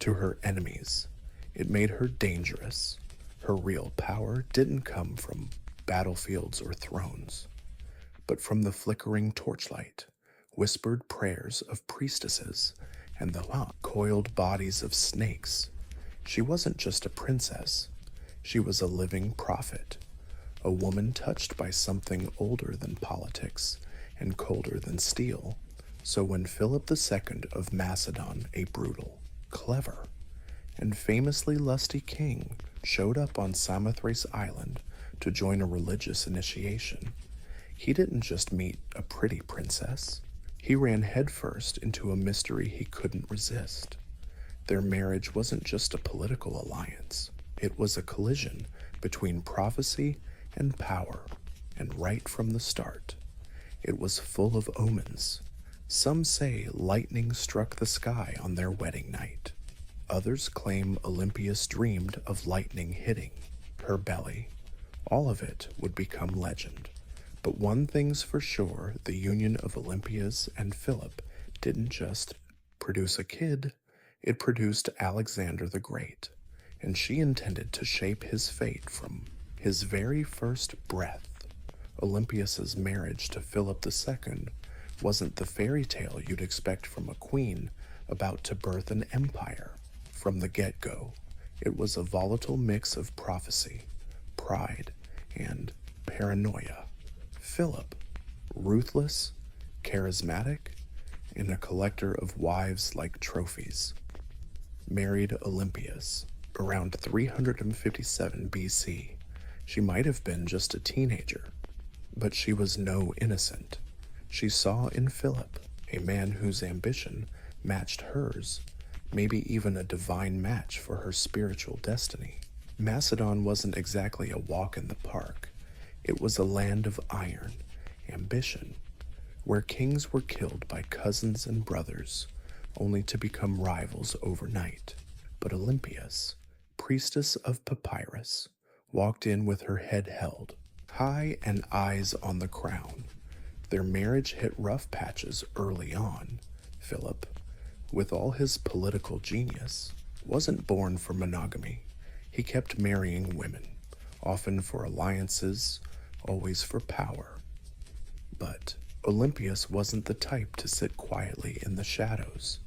To her enemies, it made her dangerous. Her real power didn't come from battlefields or thrones, but from the flickering torchlight, whispered prayers of priestesses, and the coiled bodies of snakes. She wasn't just a princess, she was a living prophet, a woman touched by something older than politics and colder than steel. So when Philip II of Macedon, a brutal, clever, and famously lusty king, showed up on Samothrace Island to join a religious initiation, he didn't just meet a pretty princess. He ran headfirst into a mystery he couldn't resist. Their marriage wasn't just a political alliance. It was a collision between prophecy and power, and right from the start, it was full of omens. Some say lightning struck the sky on their wedding night. Others claim Olympias dreamed of lightning hitting her belly. All of it would become legend. But one thing's for sure, the union of Olympias and Philip didn't just produce a kid, it produced Alexander the Great, and she intended to shape his fate from his very first breath. Olympias's marriage to Philip II wasn't the fairy tale you'd expect from a queen about to birth an empire. From the get-go, it was a volatile mix of prophecy, pride, and paranoia. Philip, ruthless, charismatic, and a collector of wives like trophies, married Olympias around 357 BC. She might have been just a teenager, but she was no innocent. She saw in Philip a man whose ambition matched hers, maybe even a divine match for her spiritual destiny. Macedon wasn't exactly a walk in the park. It was a land of iron, ambition, where kings were killed by cousins and brothers, only to become rivals overnight. But Olympias, priestess of Papyrus, walked in with her head held high and eyes on the crown. Their marriage hit rough patches early on. Philip, with all his political genius, wasn't born for monogamy. He kept marrying women, often for alliances, always for power. But Olympias wasn't the type to sit quietly in the shadows.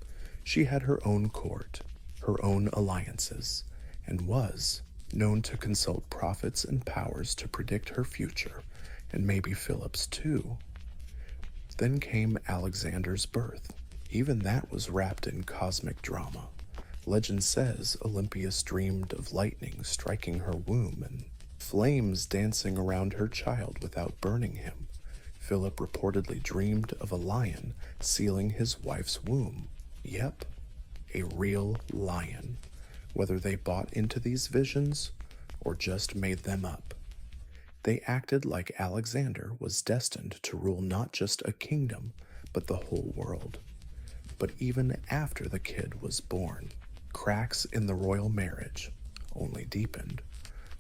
She had her own court, her own alliances, and was known to consult prophets and powers to predict her future, and maybe Philip's too. Then came Alexander's birth. Even that was wrapped in cosmic drama. Legend says Olympias dreamed of lightning striking her womb and flames dancing around her child without burning him. Philip reportedly dreamed of a lion sealing his wife's womb. Yep, a real lion. Whether they bought into these visions or just made them up, they acted like Alexander was destined to rule not just a kingdom, but the whole world. But even after the kid was born, cracks in the royal marriage only deepened.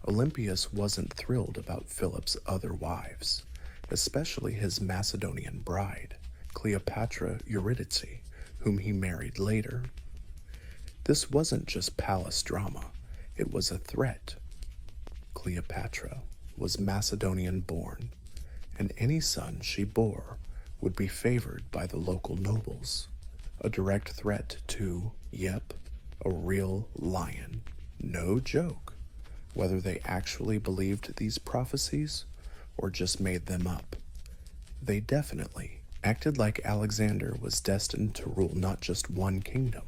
Olympius wasn't thrilled about Philip's other wives, especially his Macedonian bride, Cleopatra Eurydice, whom he married later. This wasn't just palace drama, it was a threat. Cleopatra was Macedonian born, and any son she bore would be favored by the local nobles. A direct threat to, yep, a real lion. No joke. Whether they actually believed these prophecies or just made them up, they definitely acted like Alexander was destined to rule not just one kingdom,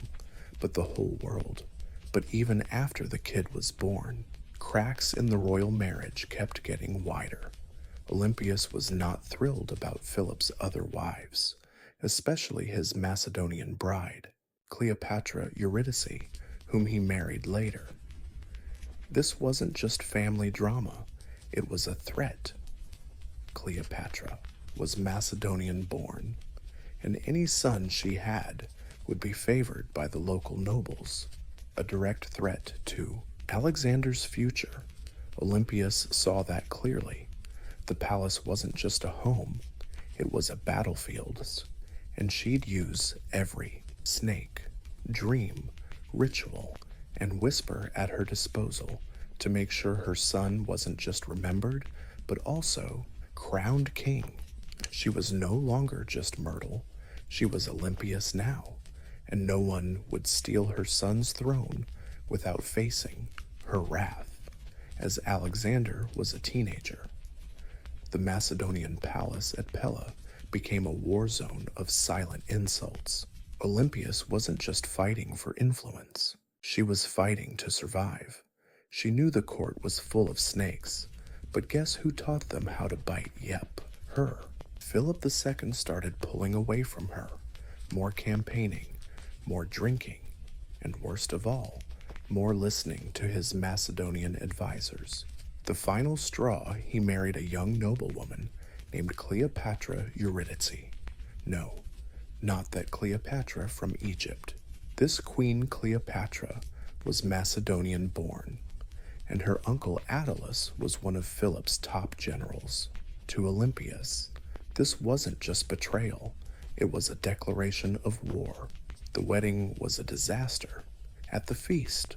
but the whole world. But even after the kid was born, cracks in the royal marriage kept getting wider. Olympius was not thrilled about Philip's other wives, especially his Macedonian bride, Cleopatra Eurydice, whom he married later. This wasn't just family drama, it was a threat. Cleopatra was Macedonian born, and any son she had would be favored by the local nobles, a direct threat to Alexander's future. Olympius saw that clearly. The palace wasn't just a home, it was a battlefield, and she'd use every snake, dream, ritual, and whisper at her disposal to make sure her son wasn't just remembered, but also crowned king. She was no longer just Myrtle, she was Olympius now, and no one would steal her son's throne without facing her wrath. As Alexander was a teenager, the Macedonian palace at Pella became a war zone of silent insults. Olympias wasn't just fighting for influence, she was fighting to survive. She knew the court was full of snakes, but guess who taught them how to bite? Yep, her. Philip II started pulling away from her. More campaigning, more drinking, and worst of all, more listening to his Macedonian advisors. The final straw, he married a young noblewoman named Cleopatra Eurydice. No, not that Cleopatra from Egypt. This Queen Cleopatra was Macedonian born, and her uncle Attalus was one of Philip's top generals. To Olympias, this wasn't just betrayal, it was a declaration of war. The wedding was a disaster. At the feast,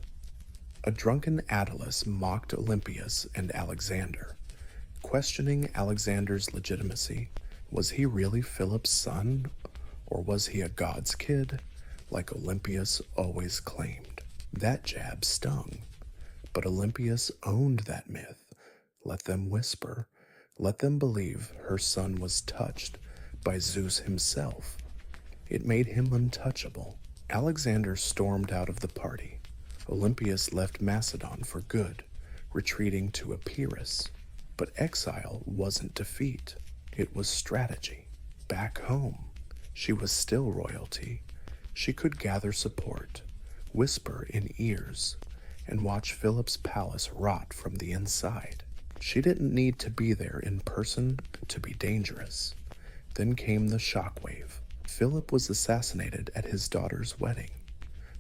a drunken Attalus mocked Olympias and Alexander, questioning Alexander's legitimacy. Was he really Philip's son, or was he a god's kid, like Olympias always claimed? That jab stung, but Olympias owned that myth. Let them whisper, let them believe her son was touched by Zeus himself. It made him untouchable. Alexander stormed out of the party. Olympias left Macedon for good, retreating to Epirus. But exile wasn't defeat, it was strategy. Back home, she was still royalty. She could gather support, whisper in ears, and watch Philip's palace rot from the inside. She didn't need to be there in person to be dangerous. Then came the shockwave. Philip was assassinated at his daughter's wedding,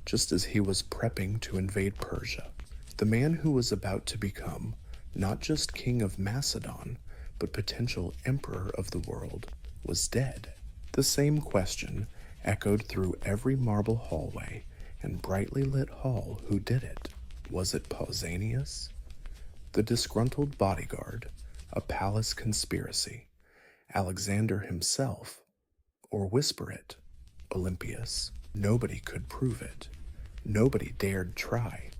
just as he was prepping to invade Persia. The man who was about to become not just king of Macedon, but potential emperor of the world, was dead. The same question echoed through every marble hallway and brightly lit hall. Who did it? Was it Pausanias, the disgruntled bodyguard, a palace conspiracy, Alexander himself, or whisper it, Olympias? Nobody could prove it. Nobody dared try,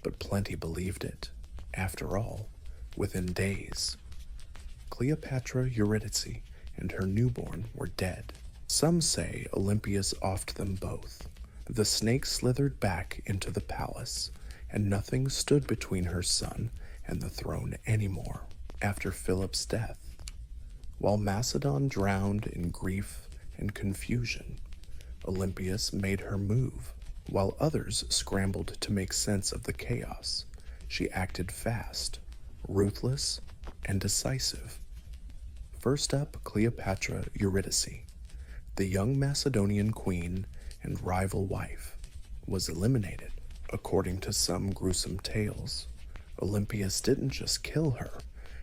but plenty believed it. After all, within days, Cleopatra Eurydice and her newborn were dead. Some say Olympias offed them both. The snake slithered back into the palace, and nothing stood between her son and the throne anymore after Philip's death. While Macedon drowned in grief and confusion, Olympias made her move. While others scrambled to make sense of the chaos, she acted fast, ruthless, and decisive. First up, Cleopatra Eurydice, the young Macedonian queen and rival wife, was eliminated. According to some gruesome tales, Olympias didn't just kill her,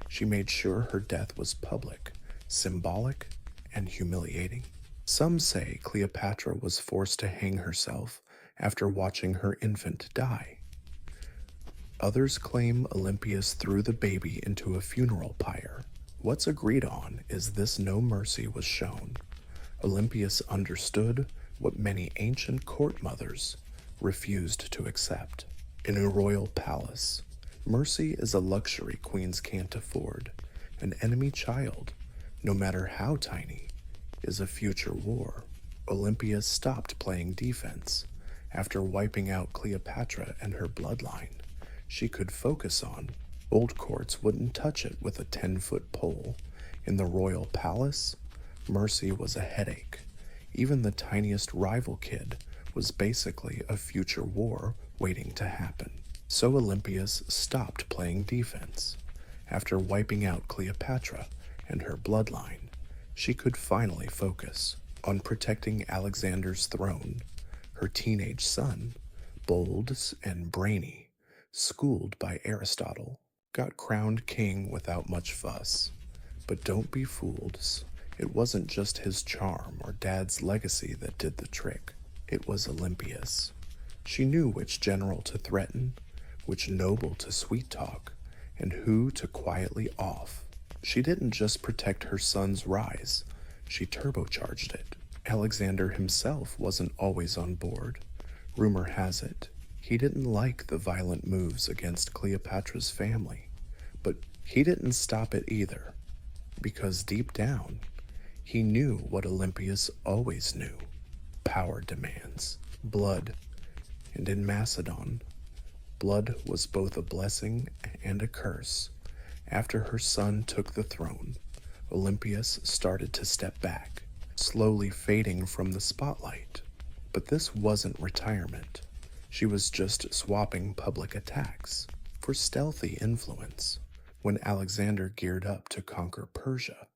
she made sure her death was public, symbolic, and humiliating. Some say Cleopatra was forced to hang herself after watching her infant die. Others claim Olympias threw the baby into a funeral pyre. What's agreed on is this no mercy was shown. Olympias understood what many ancient court mothers refused to accept. In a royal palace, mercy is a luxury queens can't afford. An enemy child, no matter how tiny, is a future war. Olympias stopped playing defense. After wiping out Cleopatra and her bloodline, she could focus on. Old courts wouldn't touch it with a 10-foot pole. In the royal palace, mercy was a headache. Even the tiniest rival kid was basically a future war waiting to happen. So Olympias stopped playing defense. After wiping out Cleopatra and her bloodline, she could finally focus on protecting Alexander's throne. Her teenage son, bold and brainy, schooled by Aristotle, got crowned king without much fuss. But don't be fooled, it wasn't just his charm or dad's legacy that did the trick. It was Olympias. She knew which general to threaten, which noble to sweet-talk, and who to quietly off. She didn't just protect her son's rise, she turbocharged it. Alexander himself wasn't always on board. Rumor has it, he didn't like the violent moves against Cleopatra's family, but he didn't stop it either, because deep down, he knew what Olympias always knew. Power demands blood, and in Macedon, blood was both a blessing and a curse. After her son took the throne, Olympias started to step back, slowly fading from the spotlight. But this wasn't retirement. She was just swapping public attacks for stealthy influence. When Alexander geared up to conquer Persia,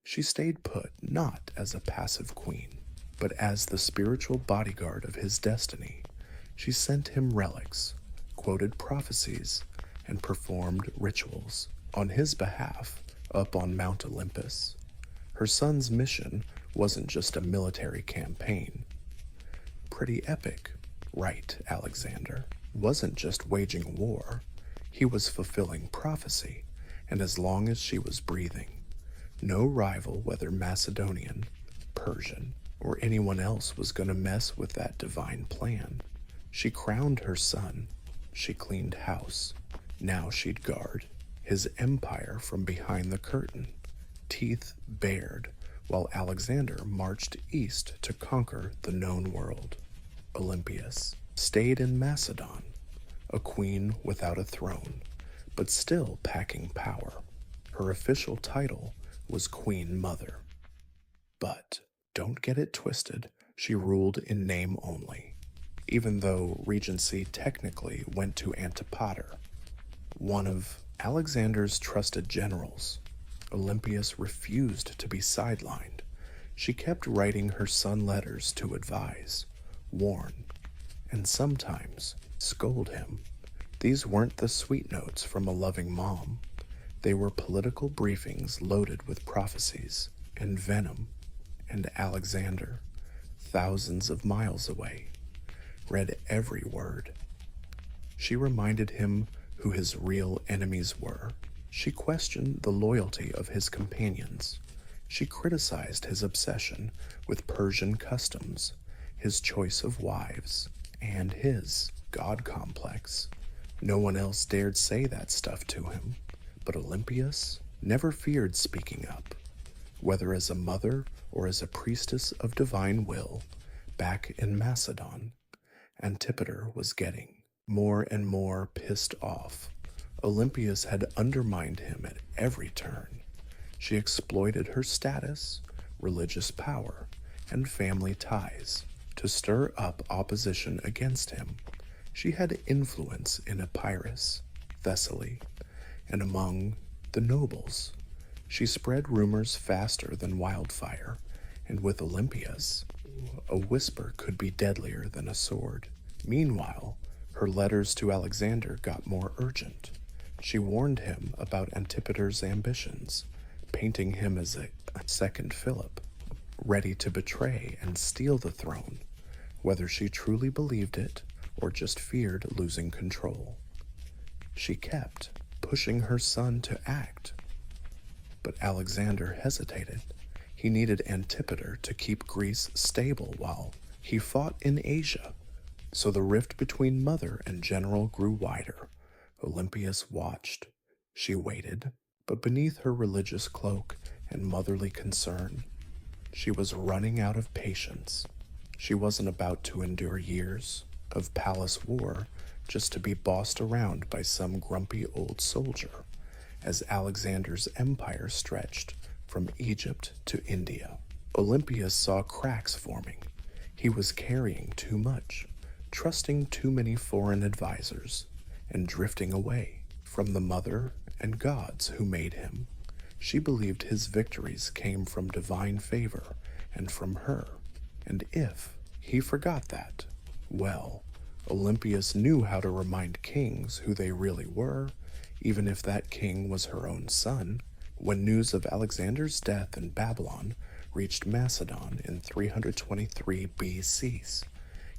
she stayed put not as a passive queen, but as the spiritual bodyguard of his destiny. She sent him relics, quoted prophecies, and performed rituals on his behalf up on Mount Olympus. Her son's mission wasn't just a military campaign. Pretty epic, right, Alexander? Wasn't just waging war, he was fulfilling prophecy, and as long as she was breathing, no rival, whether Macedonian, Persian, or anyone else, was going to mess with that divine plan. She crowned her son, she cleaned house. Now she'd guard his empire from behind the curtain, teeth bared, while Alexander marched east to conquer the known world. Olympias stayed in Macedon, a queen without a throne, but still packing power. Her official title was Queen Mother. But don't get it twisted, she ruled in name only, even though regency technically went to Antipater, one of Alexander's trusted generals. Olympias refused to be sidelined. She kept writing her son letters to advise, warn, and sometimes scold him. These weren't the sweet notes from a loving mom. They were political briefings loaded with prophecies and venom, and Alexander, thousands of miles away, read every word. She reminded him who his real enemies were. She questioned the loyalty of his companions. She criticized his obsession with Persian customs, his choice of wives, and his god complex. No one else dared say that stuff to him, but Olympias never feared speaking up. Whether as a mother or as a priestess of divine will, back in Macedon, Antipater was getting more and more pissed off. Olympias had undermined him at every turn. She exploited her status, religious power, and family ties to stir up opposition against him. She had influence in Epirus, Thessaly, and among the nobles. She spread rumors faster than wildfire, and with Olympias, a whisper could be deadlier than a sword. Meanwhile, her letters to Alexander got more urgent. She warned him about Antipater's ambitions, painting him as a second Philip, ready to betray and steal the throne, whether she truly believed it or just feared losing control. She kept pushing her son to act, but Alexander hesitated. He needed Antipater to keep Greece stable while he fought in Asia, so the rift between mother and general grew wider. Olympias watched. She waited, but beneath her religious cloak and motherly concern, she was running out of patience. She wasn't about to endure years of palace war just to be bossed around by some grumpy old soldier, as Alexander's empire stretched from Egypt to India. Olympias saw cracks forming. He was carrying too much, trusting too many foreign advisors, and drifting away from the mother and gods who made him. She believed his victories came from divine favor and from her, and if he forgot that, well, Olympias knew how to remind kings who they really were, even if that king was her own son. When news of Alexander's death in Babylon reached Macedon in 323 BC,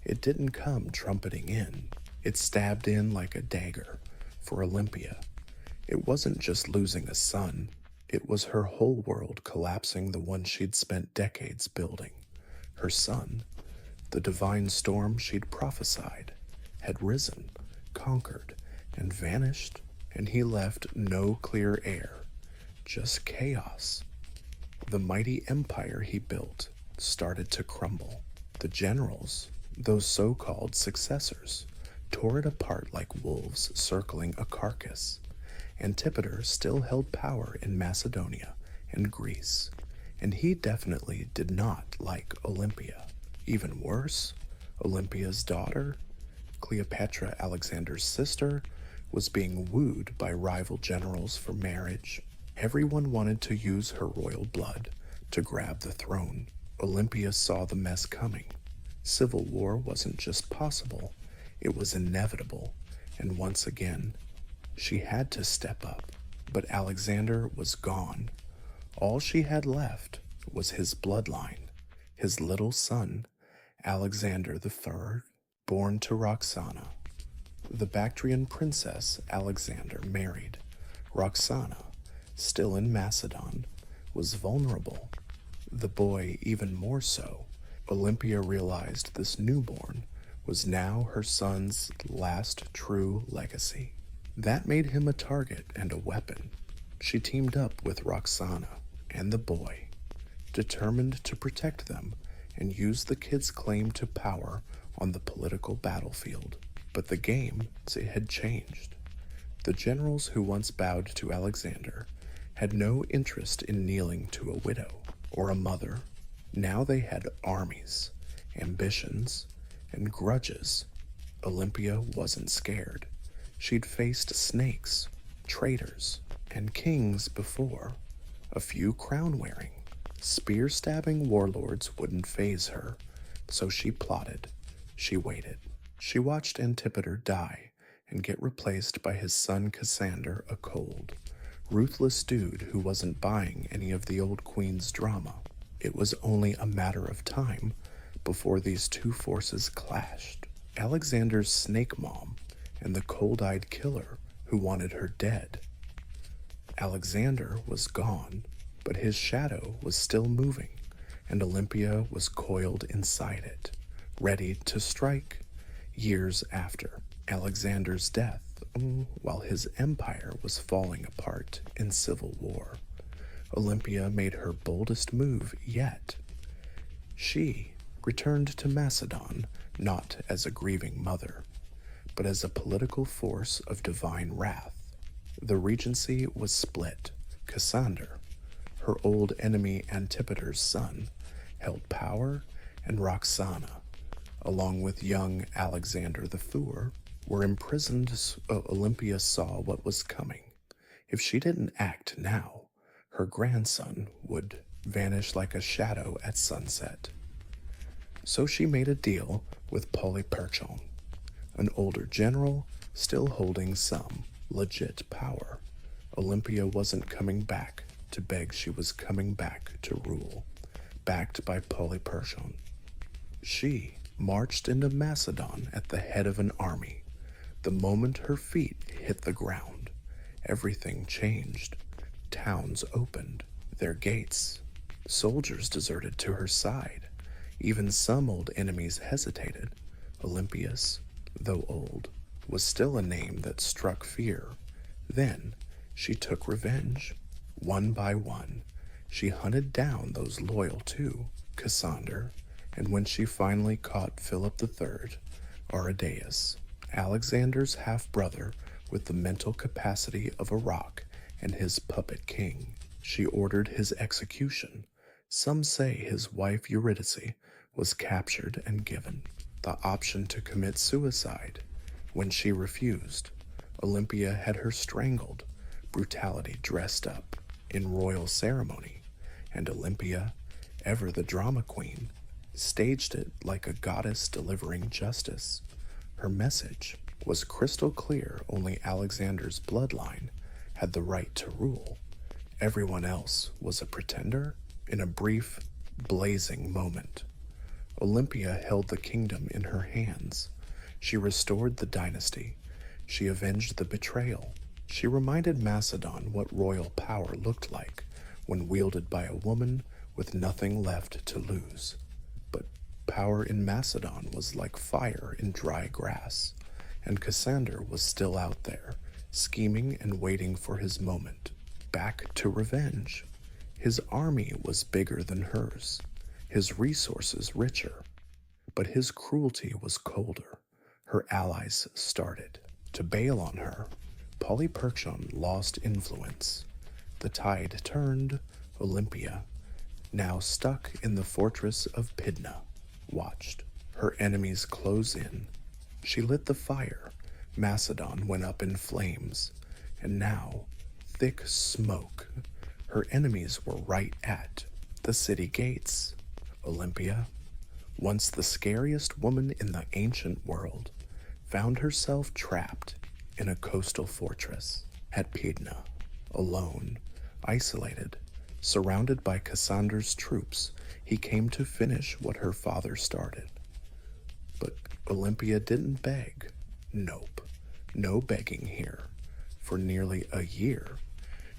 it didn't come trumpeting in. It stabbed in like a dagger for Olympia. It wasn't just losing a son, it was her whole world collapsing, the one she'd spent decades building. Her son, the divine storm she'd prophesied, had risen, conquered, and vanished, and he left no clear heir, just chaos. The mighty empire he built started to crumble. The generals, those so-called successors, tore it apart like wolves circling a carcass. Antipater still held power in Macedonia and Greece, and he definitely did not like Olympia. Even worse, Olympia's daughter, Cleopatra, Alexander's sister, was being wooed by rival generals for marriage. Everyone wanted to use her royal blood to grab the throne. Olympia saw the mess coming. Civil war wasn't just possible, it was inevitable, and once again, she had to step up. But Alexander was gone. All she had left was his bloodline, his little son, Alexander III, born to Roxana. The Bactrian princess Alexander married. Roxana, still in Macedon, was vulnerable. The boy even more so. Olympia realized this newborn was now her son's last true legacy. That made him a target and a weapon. She teamed up with Roxana and the boy, determined to protect them and use the kid's claim to power on the political battlefield. But the game had changed. The generals who once bowed to Alexander had no interest in kneeling to a widow or a mother. Now they had armies, ambitions, and grudges. Olympia wasn't scared. She'd faced snakes, traitors, and kings before. A few crown-wearing, spear-stabbing warlords wouldn't faze her, so she plotted. She waited. She watched Antipater die and get replaced by his son Cassander, a cold, ruthless dude who wasn't buying any of the old queen's drama. It was only a matter of time before these two forces clashed. Alexander's snake mom and the cold-eyed killer who wanted her dead. Alexander was gone, but his shadow was still moving, and Olympia was coiled inside it, ready to strike. Years after Alexander's death, while his empire was falling apart in civil war, Olympia made her boldest move yet. She returned to Macedon not as a grieving mother, but as a political force of divine wrath. The regency was split. Cassander, her old enemy Antipater's son, held power, and Roxana, along with young Alexander the Four, were imprisoned. Olympia saw what was coming. If she didn't act now, her grandson would vanish like a shadow at sunset. So she made a deal with Polyperchon, an older general still holding some legit power. Olympia wasn't coming back to beg, she was coming back to rule, backed by Polyperchon. She marched into Macedon at the head of an army. The moment her feet hit the ground, everything changed. Towns opened their gates. Soldiers deserted to her side. Even some old enemies hesitated. Olympias, though old, was still a name that struck fear. Then she took revenge. One by one, she hunted down those loyal to Cassander, and when she finally caught Philip III, Aridaeus, Alexander's half-brother with the mental capacity of a rock and his puppet king, she ordered his execution. Some say his wife Eurydice was captured and given the option to commit suicide. When she refused, Olympia had her strangled, brutality dressed up in royal ceremony, and Olympia, ever the drama queen, staged it like a goddess delivering justice. Her message was crystal clear. Only Alexander's bloodline had the right to rule. Everyone else was a pretender. In a brief, blazing moment, Olympia held the kingdom in her hands. She restored the dynasty. She avenged the betrayal. She reminded Macedon what royal power looked like when wielded by a woman with nothing left to lose. But power in Macedon was like fire in dry grass, and Cassander was still out there, scheming and waiting for his moment. Back to revenge. His army was bigger than hers, his resources richer, but his cruelty was colder. Her allies started to bail on her. Polyperchon lost influence. The tide turned. Olympia, now stuck in the fortress of Pydna, watched her enemies close in. She lit the fire. Macedon went up in flames, and now thick smoke. Her enemies were right at the city gates. Olympia, once the scariest woman in the ancient world, found herself trapped in a coastal fortress at Pydna, alone, isolated, surrounded by Cassander's troops. He came to finish what her father started. But Olympia didn't beg. Nope, no begging here. For nearly a year,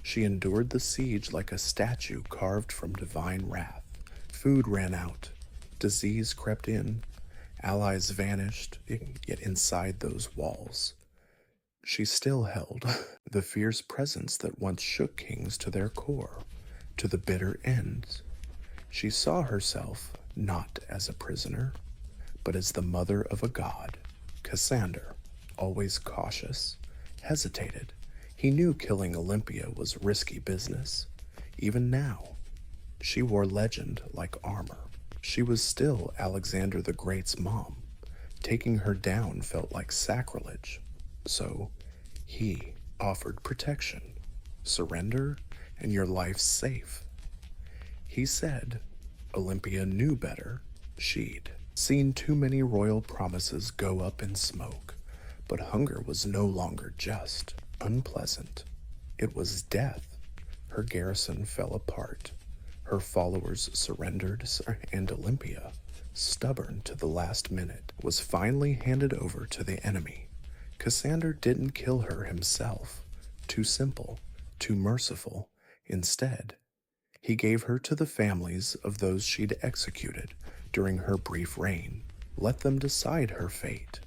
she endured the siege like a statue carved from divine wrath. Food ran out, disease crept in, allies vanished, yet inside those walls, she still held the fierce presence that once shook kings to their core, to the bitter end. She saw herself not as a prisoner, but as the mother of a god. Cassander, always cautious, hesitated. He knew killing Olympia was risky business. Even now, she wore legend like armor. She was still Alexander the Great's mom. Taking her down felt like sacrilege. So, he offered protection. Surrender, and your life's safe. He said Olympia knew better. She'd seen too many royal promises go up in smoke. But hunger was no longer just unpleasant. It was death. Her garrison fell apart. Her followers surrendered, and Olympia, stubborn to the last minute, was finally handed over to the enemy. Cassander didn't kill her himself. Too simple, too merciful. Instead, he gave her to the families of those she'd executed during her brief reign. Let them decide her fate.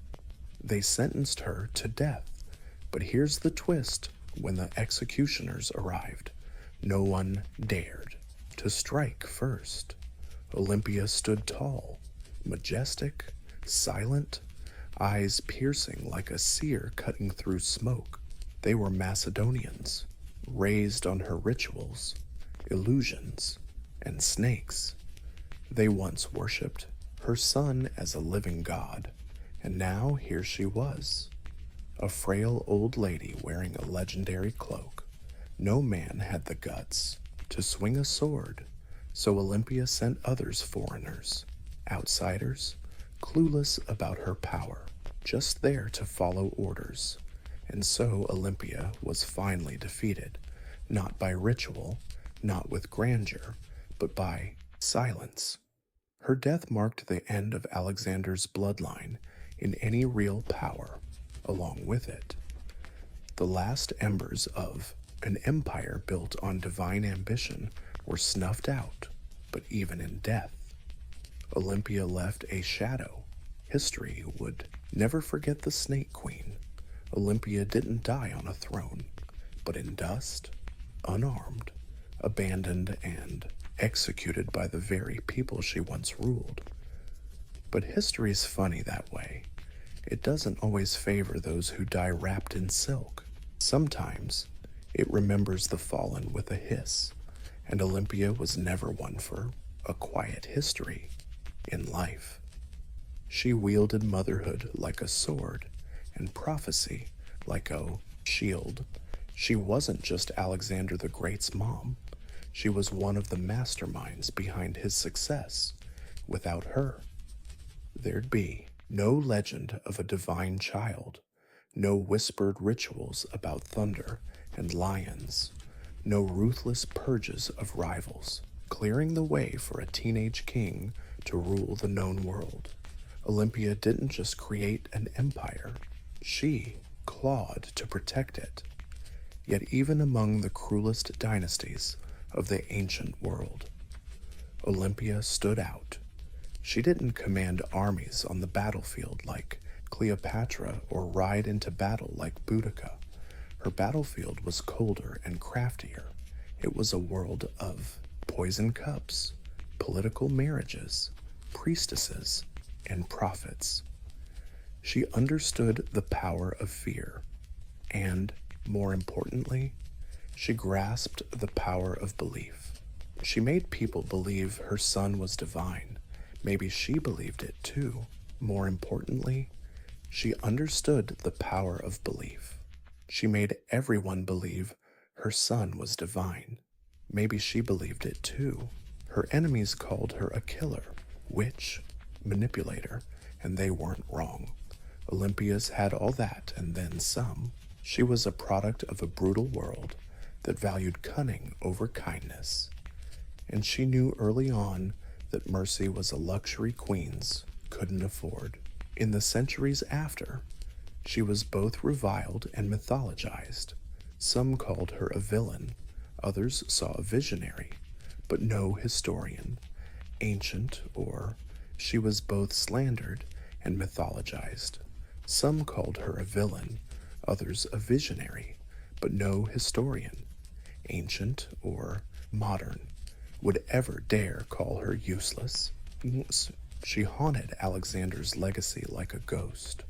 They sentenced her to death. But here's the twist. When the executioners arrived, no one dared to strike first. Olympia stood tall, majestic, silent, eyes piercing like a seer cutting through smoke. They were Macedonians, raised on her rituals, illusions, and snakes. They once worshipped her son as a living god, and now here she was, a frail old lady wearing a legendary cloak. No man had the guts to swing a sword, so Olympia sent others foreigners, outsiders, clueless about her power, just there to follow orders. And so Olympia was finally defeated, not by ritual, not with grandeur, but by silence. Her death marked the end of Alexander's bloodline in any real power. Along with it, the last embers of an empire built on divine ambition were snuffed out, but even in death, Olympia left a shadow. History would never forget the Snake Queen. Olympia didn't die on a throne, but in dust, unarmed, abandoned, and executed by the very people she once ruled. But history's funny that way. It doesn't always favor those who die wrapped in silk. Sometimes it remembers the fallen with a hiss, and Olympia was never one for a quiet history in life. She wielded motherhood like a sword and prophecy like a shield. She wasn't just Alexander the Great's mom. She was one of the masterminds behind his success. Without her, there'd be no legend of a divine child, no whispered rituals about thunder and lions, no ruthless purges of rivals, clearing the way for a teenage king to rule the known world. Olympia didn't just create an empire, she clawed to protect it. Yet even among the cruelest dynasties of the ancient world, Olympia stood out. She didn't command armies on the battlefield like Cleopatra or ride into battle like Boudica. Her battlefield was colder and craftier. It was a world of poison cups, political marriages, priestesses, and prophets. She understood the power of fear, and, more importantly, she grasped the power of belief. She made people believe her son was divine. Maybe she believed it too. More importantly, she understood the power of belief. She made everyone believe her son was divine. Maybe she believed it too. Her enemies called her a killer, witch, manipulator, and they weren't wrong. Olympia's had all that and then some. She was a product of a brutal world that valued cunning over kindness. And she knew early on that mercy was a luxury queens couldn't afford. In the centuries after, she was both reviled and mythologized. Some called her a villain, others saw a visionary, but no historian, ancient, or she was both slandered and mythologized. Some called her a villain, others a visionary, but no historian, ancient or modern, would ever dare call her useless. She haunted Alexander's legacy like a ghost,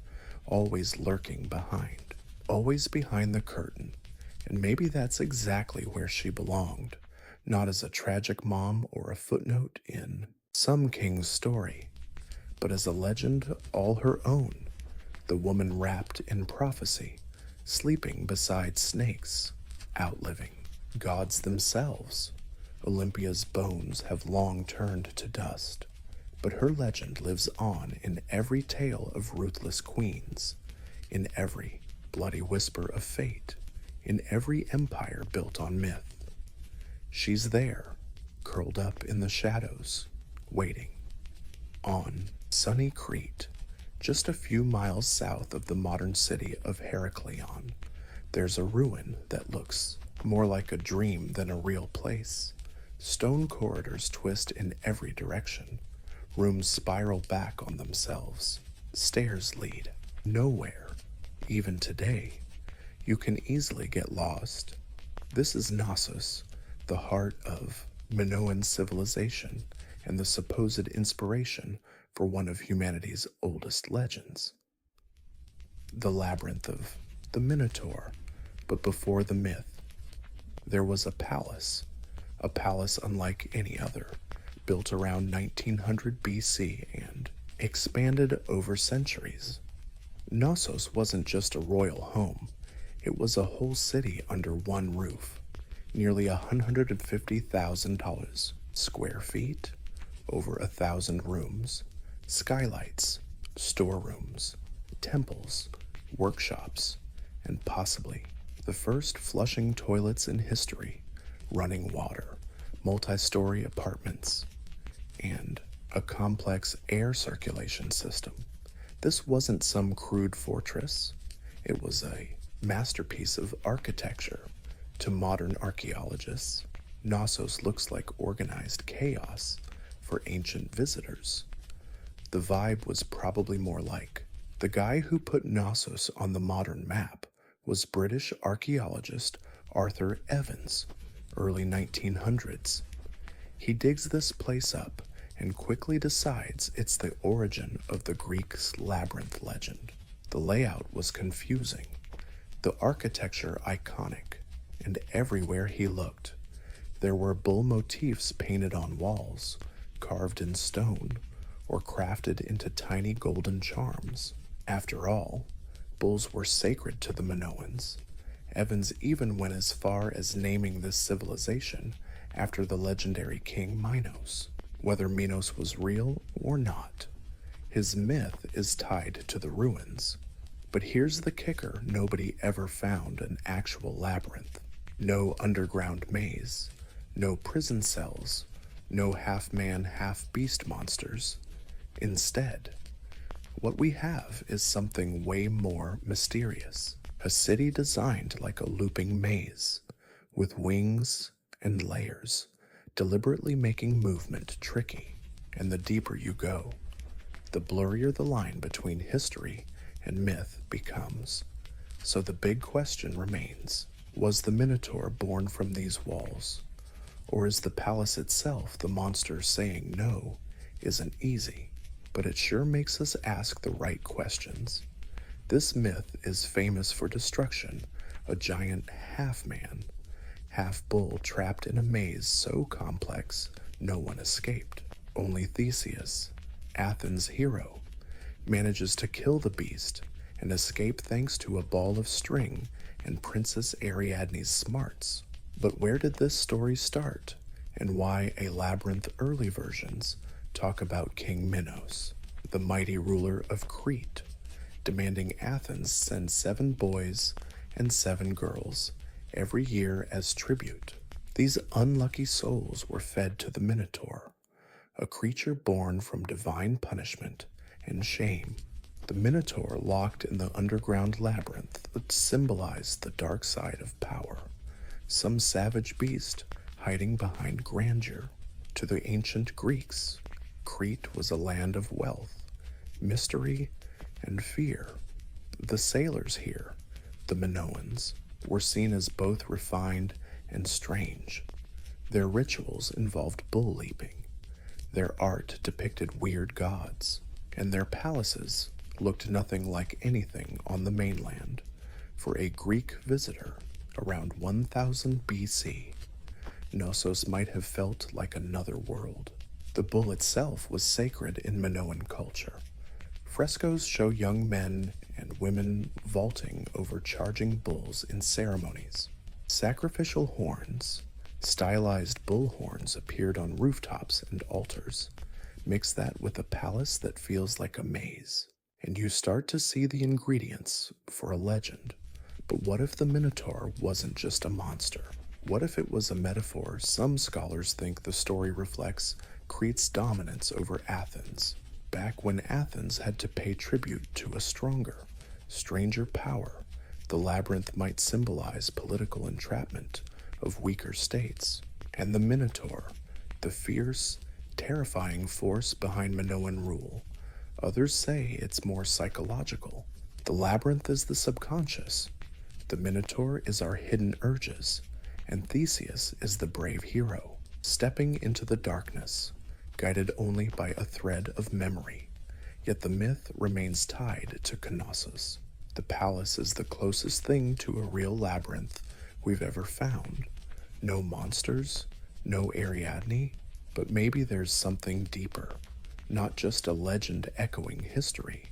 always lurking behind, always behind the curtain. And maybe that's exactly where she belonged, not as a tragic mom or a footnote in some king's story, but as a legend all her own, the woman wrapped in prophecy, sleeping beside snakes, outliving gods themselves. Olympia's bones have long turned to dust, but her legend lives on in every tale of ruthless queens, in every bloody whisper of fate, in every empire built on myth. She's there, curled up in the shadows, waiting. On sunny Crete, just a few miles south of the modern city of Heraklion, there's a ruin that looks more like a dream than a real place. Stone corridors twist in every direction. Rooms spiral back on themselves. Stairs lead nowhere. Even today, you can easily get lost. This is Knossos, the heart of Minoan civilization and the supposed inspiration for one of humanity's oldest legends. The labyrinth of the Minotaur, But before the myth, there was a palace unlike any other, built around 1900 BC and expanded over centuries. Knossos wasn't just a royal home, it was a whole city under one roof, nearly $150,000 square feet, over 1,000 rooms, skylights, storerooms, temples, workshops, and possibly the first flushing toilets in history, running water, multi-story apartments, and a complex air circulation system. This wasn't some crude fortress. It was a masterpiece of architecture. To modern archaeologists, Knossos looks like organized chaos. For ancient visitors, the vibe was probably more like the guy who put Knossos on the modern map was British archaeologist Arthur Evans, early 1900s. He digs this place up and quickly decides it's the origin of the Greeks' labyrinth legend. The layout was confusing, the architecture iconic, and everywhere he looked, there were bull motifs painted on walls, carved in stone, or crafted into tiny golden charms. After all, bulls were sacred to the Minoans. Evans even went as far as naming this civilization after the legendary king Minos. Whether Minos was real or not, his myth is tied to the ruins. But here's the kicker: nobody ever found an actual labyrinth. No underground maze, no prison cells, no half-man, half-beast monsters. Instead, what we have is something way more mysterious. A city designed like a looping maze, with wings and layers, deliberately making movement tricky. And the deeper you go, the blurrier the line between history and myth becomes. So the big question remains: was the Minotaur born from these walls? Or is the palace itself the monster saying no isn't easy? But it sure makes us ask the right questions. This myth is famous for destruction: a giant half-man, half-bull trapped in a maze so complex no one escaped. Only Theseus, Athens' hero, manages to kill the beast and escape thanks to a ball of string and Princess Ariadne's smarts. But where did this story start, and why a labyrinth early versions talk about King Minos, the mighty ruler of Crete, demanding Athens send 7 boys and 7 girls every year as tribute? These unlucky souls were fed to the Minotaur, a creature born from divine punishment and shame. The Minotaur, locked in the underground labyrinth, that symbolized the dark side of power, some savage beast hiding behind grandeur. To the ancient Greeks, Crete was a land of wealth, mystery, and fear. The sailors here, the Minoans, were seen as both refined and strange. Their rituals involved bull leaping, their art depicted weird gods, and their palaces looked nothing like anything on the mainland. For a Greek visitor around 1000 BC, Knossos might have felt like another world. The bull itself was sacred in Minoan culture. Frescoes show young men and women vaulting over charging bulls in ceremonies. Sacrificial horns, stylized bull horns, appeared on rooftops and altars. Mix that with a palace that feels like a maze, and you start to see the ingredients for a legend. But what if the Minotaur wasn't just a monster? What if it was a metaphor? Some scholars think the story reflects Crete's dominance over Athens, back when Athens had to pay tribute to a stronger, stranger power. The labyrinth might symbolize political entrapment of weaker states, and the Minotaur, the fierce, terrifying force behind Minoan rule. Others say it's more psychological. The labyrinth is the subconscious, the Minotaur is our hidden urges, and Theseus is the brave hero, stepping into the darkness, guided only by a thread of memory. Yet the myth remains tied to Knossos. The palace is the closest thing to a real labyrinth we've ever found. No monsters, no Ariadne, but maybe there's something deeper. Not just a legend echoing history,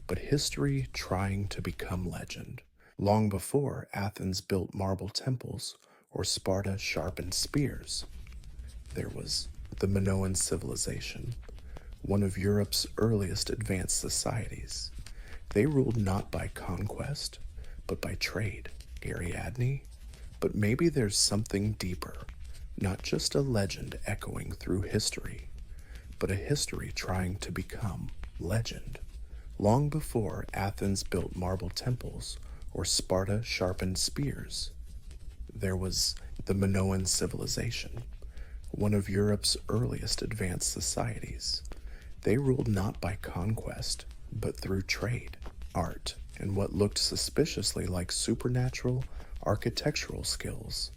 but history trying to become legend. Long before Athens built marble temples or Sparta sharpened spears, there was the Minoan civilization, one of Europe's earliest advanced societies. They ruled not by conquest, but by trade. Ariadne? But maybe there's something deeper, not just a legend echoing through history, but a history trying to become legend. Long before Athens built marble temples or Sparta sharpened spears, there was the Minoan civilization, one of Europe's earliest advanced societies. They ruled not by conquest, but through trade, art, and what looked suspiciously like supernatural architectural skills.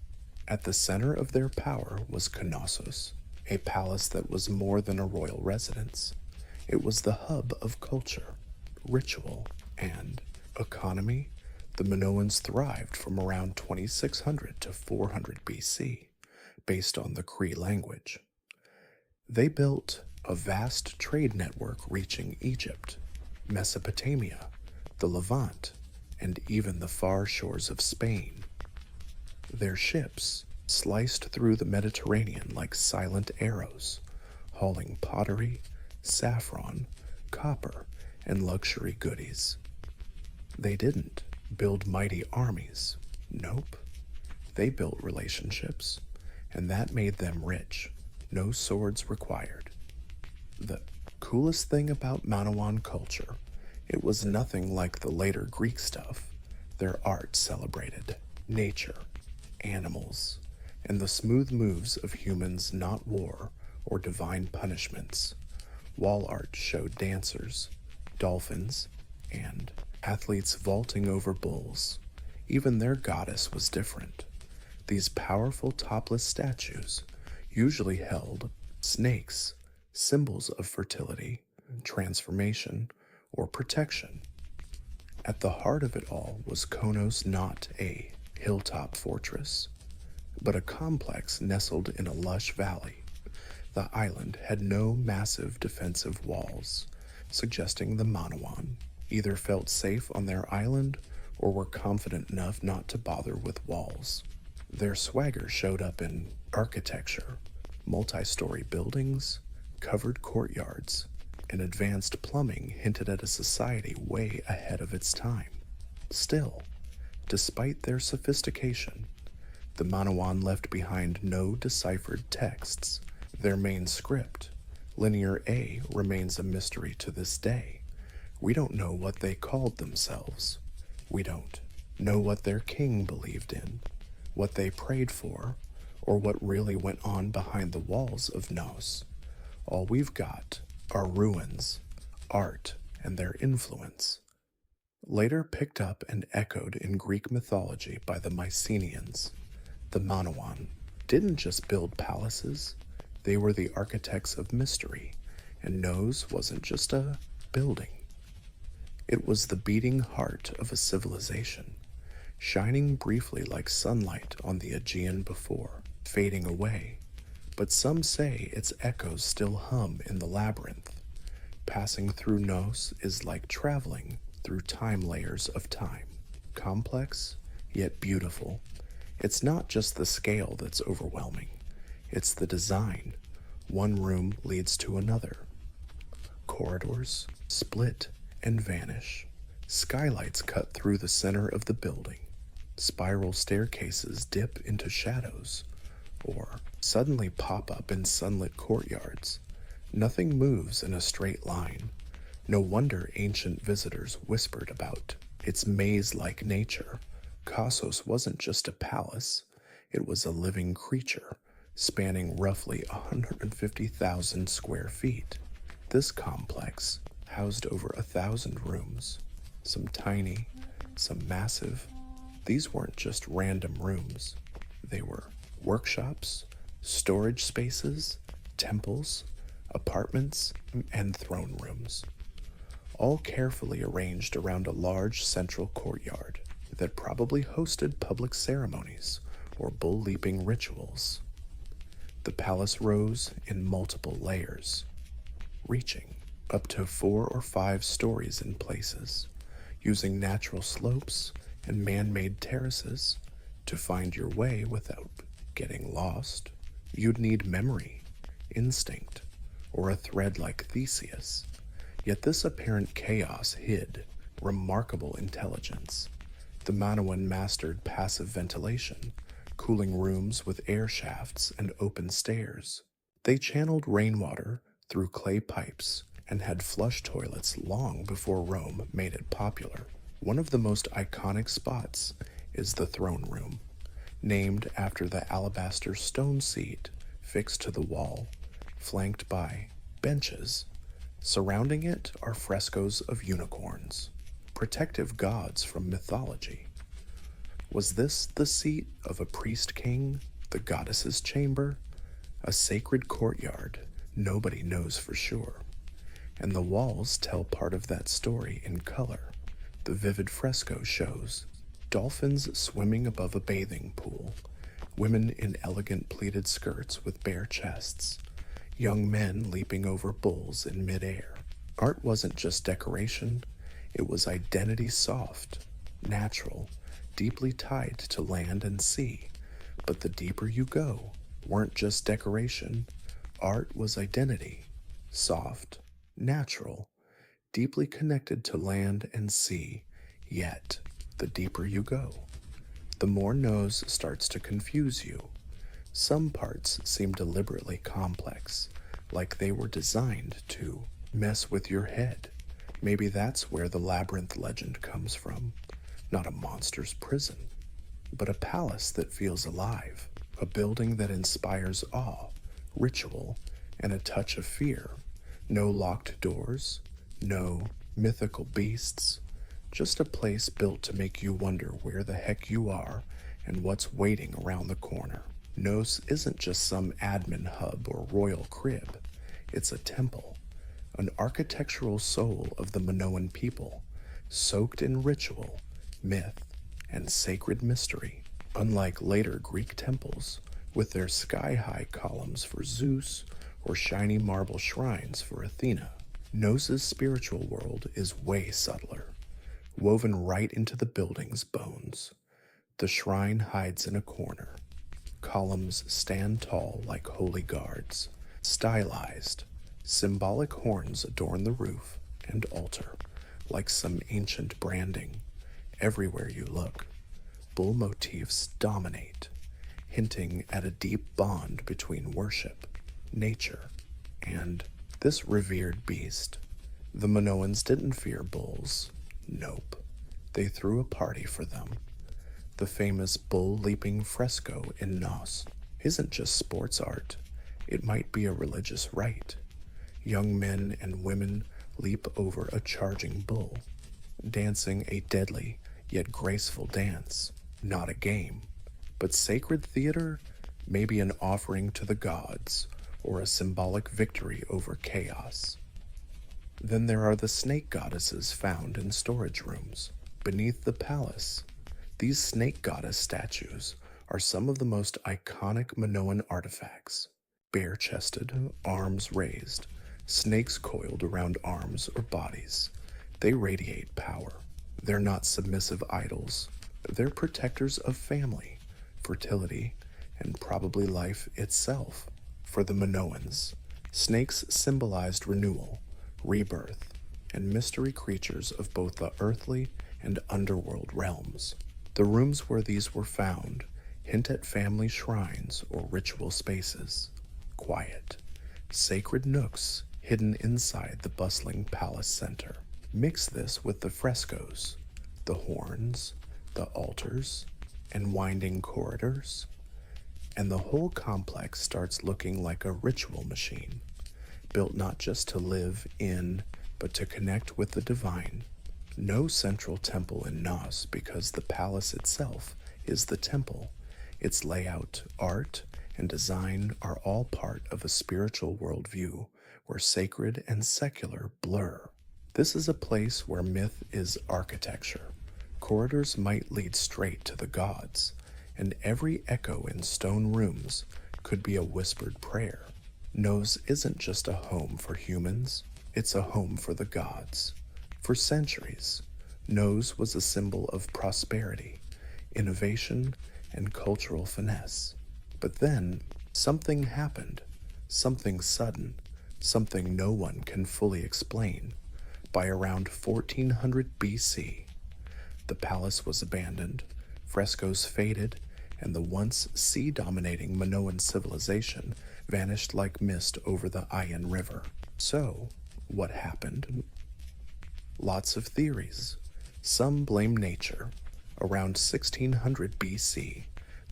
At the center of their power was Knossos, a palace that was more than a royal residence. It was the hub of culture, ritual, and economy. The Minoans thrived from around 2600 to 400 BC, based on the Cree language. They built a vast trade network reaching Egypt, Mesopotamia, the Levant, and even the far shores of Spain. Their ships sliced through the Mediterranean like silent arrows, hauling pottery, saffron, copper, and luxury goodies. They didn't build mighty armies. Nope. They built relationships, and that made them rich. No swords required. The coolest thing about Minoan culture, it was nothing like the later Greek stuff. Their art celebrated nature, animals, and the smooth moves of humans, not war or divine punishments. Wall art showed dancers, dolphins, and athletes vaulting over bulls. Even their goddess was different. These powerful topless statues usually held snakes, symbols of fertility, transformation, or protection. At the heart of it all was Konos, not a hilltop fortress, but a complex nestled in a lush valley. The island had no massive defensive walls, suggesting the Minoan either felt safe on their island or were confident enough not to bother with walls. Their swagger showed up in architecture, multi-story buildings, covered courtyards, and advanced plumbing hinted at a society way ahead of its time. Still, despite their sophistication, the Minoan left behind no deciphered texts. Their main script, Linear A, remains a mystery to this day. We don't know what they called themselves. We don't know what their king believed in, what they prayed for, or what really went on behind the walls of Nos. All we've got are ruins, art, and their influence. Later picked up and echoed in Greek mythology by the Mycenaeans, the Minoan didn't just build palaces, they were the architects of mystery, and Nos wasn't just a building. It was the beating heart of a civilization, shining briefly like sunlight on the Aegean before, fading away. But some say its echoes still hum in the labyrinth. Passing through Nos is like traveling through time layers of time, complex yet beautiful. It's not just the scale that's overwhelming, it's the design. One room leads to another. Corridors split and vanish. Skylights cut through the center of the building. Spiral staircases dip into shadows, or suddenly pop up in sunlit courtyards. Nothing moves in a straight line. No wonder ancient visitors whispered about its maze-like nature. Knossos wasn't just a palace, it was a living creature, spanning roughly 150,000 square feet. This complex housed over 1,000 rooms, some tiny, some massive. These weren't just random rooms. They were workshops, storage spaces, temples, apartments, and throne rooms. all carefully arranged around a large central courtyard that probably hosted public ceremonies or bull-leaping rituals. The palace rose in multiple layers, reaching up to 4 or 5 stories in places, using natural slopes and man-made terraces to find your way without getting lost. You'd need memory, instinct, or a thread like Theseus. Yet this apparent chaos hid remarkable intelligence. The Minoan mastered passive ventilation, cooling rooms with air shafts and open stairs. They channeled rainwater through clay pipes and had flush toilets long before Rome made it popular. One of the most iconic spots is the throne room, named after the alabaster stone seat fixed to the wall, flanked by benches. Surrounding it are frescoes of unicorns, protective gods from mythology. Was this the seat of a priest-king, the goddess's chamber, a sacred courtyard? Nobody knows for sure. And the walls tell part of that story in color. The vivid fresco shows dolphins swimming above a bathing pool, women in elegant pleated skirts with bare chests, young men leaping over bulls in midair. Art wasn't just decoration, it was identity soft, natural, deeply tied to land and sea. But the deeper you go, weren't just decoration, art was identity, soft, natural, deeply connected to land and sea. Yet, the deeper you go, the more nose starts to confuse you. Some parts seem deliberately complex, like they were designed to mess with your head. Maybe that's where the labyrinth legend comes from. Not a monster's prison, but a palace that feels alive, a building that inspires awe, ritual, and a touch of fear. No locked doors, no mythical beasts, just a place built to make you wonder where the heck you are and what's waiting around the corner. Nos isn't just some admin hub or royal crib. It's a temple, an architectural soul of the Minoan people, soaked in ritual, myth, and sacred mystery. Unlike later Greek temples, with their sky-high columns for Zeus or shiny marble shrines for Athena, Nos's spiritual world is way subtler, woven right into the building's bones. The shrine hides in a corner. Columns stand tall like holy guards. Stylized, symbolic horns adorn the roof and altar, like some ancient branding. Everywhere you look, bull motifs dominate, hinting at a deep bond between worship, nature, and this revered beast. The Minoans didn't fear bulls. Nope. They threw a party for them. The famous bull-leaping fresco in Nos isn't just sports art. It might be a religious rite. Young men and women leap over a charging bull, dancing a deadly yet graceful dance. Not a game, but sacred theater, maybe an offering to the gods or a symbolic victory over chaos. Then there are the snake goddesses found in storage rooms beneath the palace. These snake goddess statues are some of the most iconic Minoan artifacts. Bare-chested, arms raised, snakes coiled around arms or bodies. They radiate power. They're not submissive idols. They're protectors of family, fertility, and probably life itself. For the Minoans, snakes symbolized renewal, rebirth, and mystery creatures of both the earthly and underworld realms. The rooms where these were found hint at family shrines or ritual spaces, quiet, sacred nooks hidden inside the bustling palace center. Mix this with the frescoes, the horns, the altars, and winding corridors, and the whole complex starts looking like a ritual machine, built not just to live in, but to connect with the divine. No central temple in Nos because the palace itself is the temple. Its layout, art, and design are all part of a spiritual worldview where sacred and secular blur. This is a place where myth is architecture. Corridors might lead straight to the gods, and every echo in stone rooms could be a whispered prayer. Nos isn't just a home for humans, it's a home for the gods. For centuries, Nos was a symbol of prosperity, innovation, and cultural finesse. But then, something happened. Something sudden, something no one can fully explain. By around 1400 BC, the palace was abandoned, frescoes faded, and the once sea-dominating Minoan civilization vanished like mist over the Ayan River. So, what happened? Lots of theories. Some blame nature. Around 1600 BC,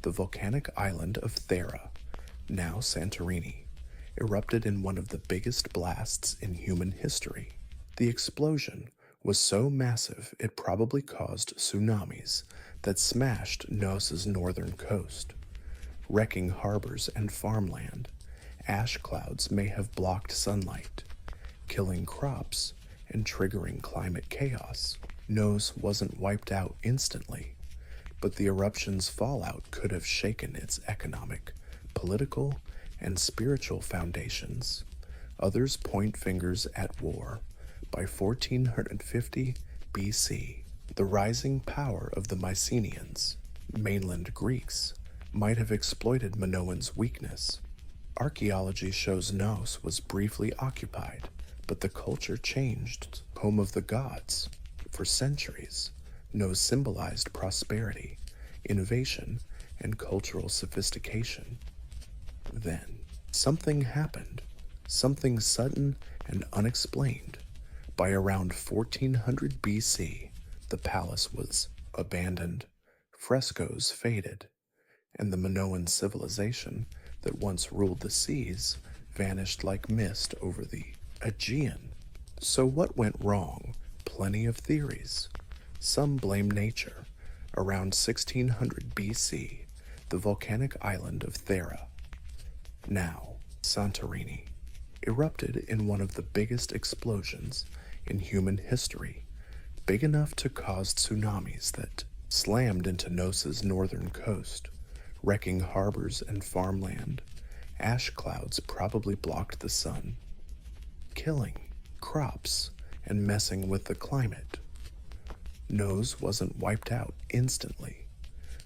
the volcanic island of Thera, now Santorini, erupted in one of the biggest blasts in human history. The explosion was so massive it probably caused tsunamis that smashed Nos's northern coast, wrecking harbors and farmland. Ash clouds may have blocked sunlight, killing crops and triggering climate chaos. Nos wasn't wiped out instantly, but the eruption's fallout could have shaken its economic, political, and spiritual foundations. Others point fingers at war. By 1450 BC, the rising power of the Mycenaeans, mainland Greeks, might have exploited Minoan's weakness. Archaeology shows Nos was briefly occupied, but the culture changed. Home of the gods. For centuries, Nos symbolized prosperity, innovation, and cultural sophistication. Then, something happened, something sudden and unexplained. By around 1400 BC, the palace was abandoned, frescoes faded, and the Minoan civilization that once ruled the seas vanished like mist over the Aegean. So what went wrong? Plenty of theories. Some blame nature. Around 1600 BC, the volcanic island of Thera, now Santorini, erupted in one of the biggest explosions in human history, big enough to cause tsunamis that slammed into Nos's northern coast, wrecking harbors and farmland. Ash clouds probably blocked the sun, killing crops and messing with the climate. Nos wasn't wiped out instantly,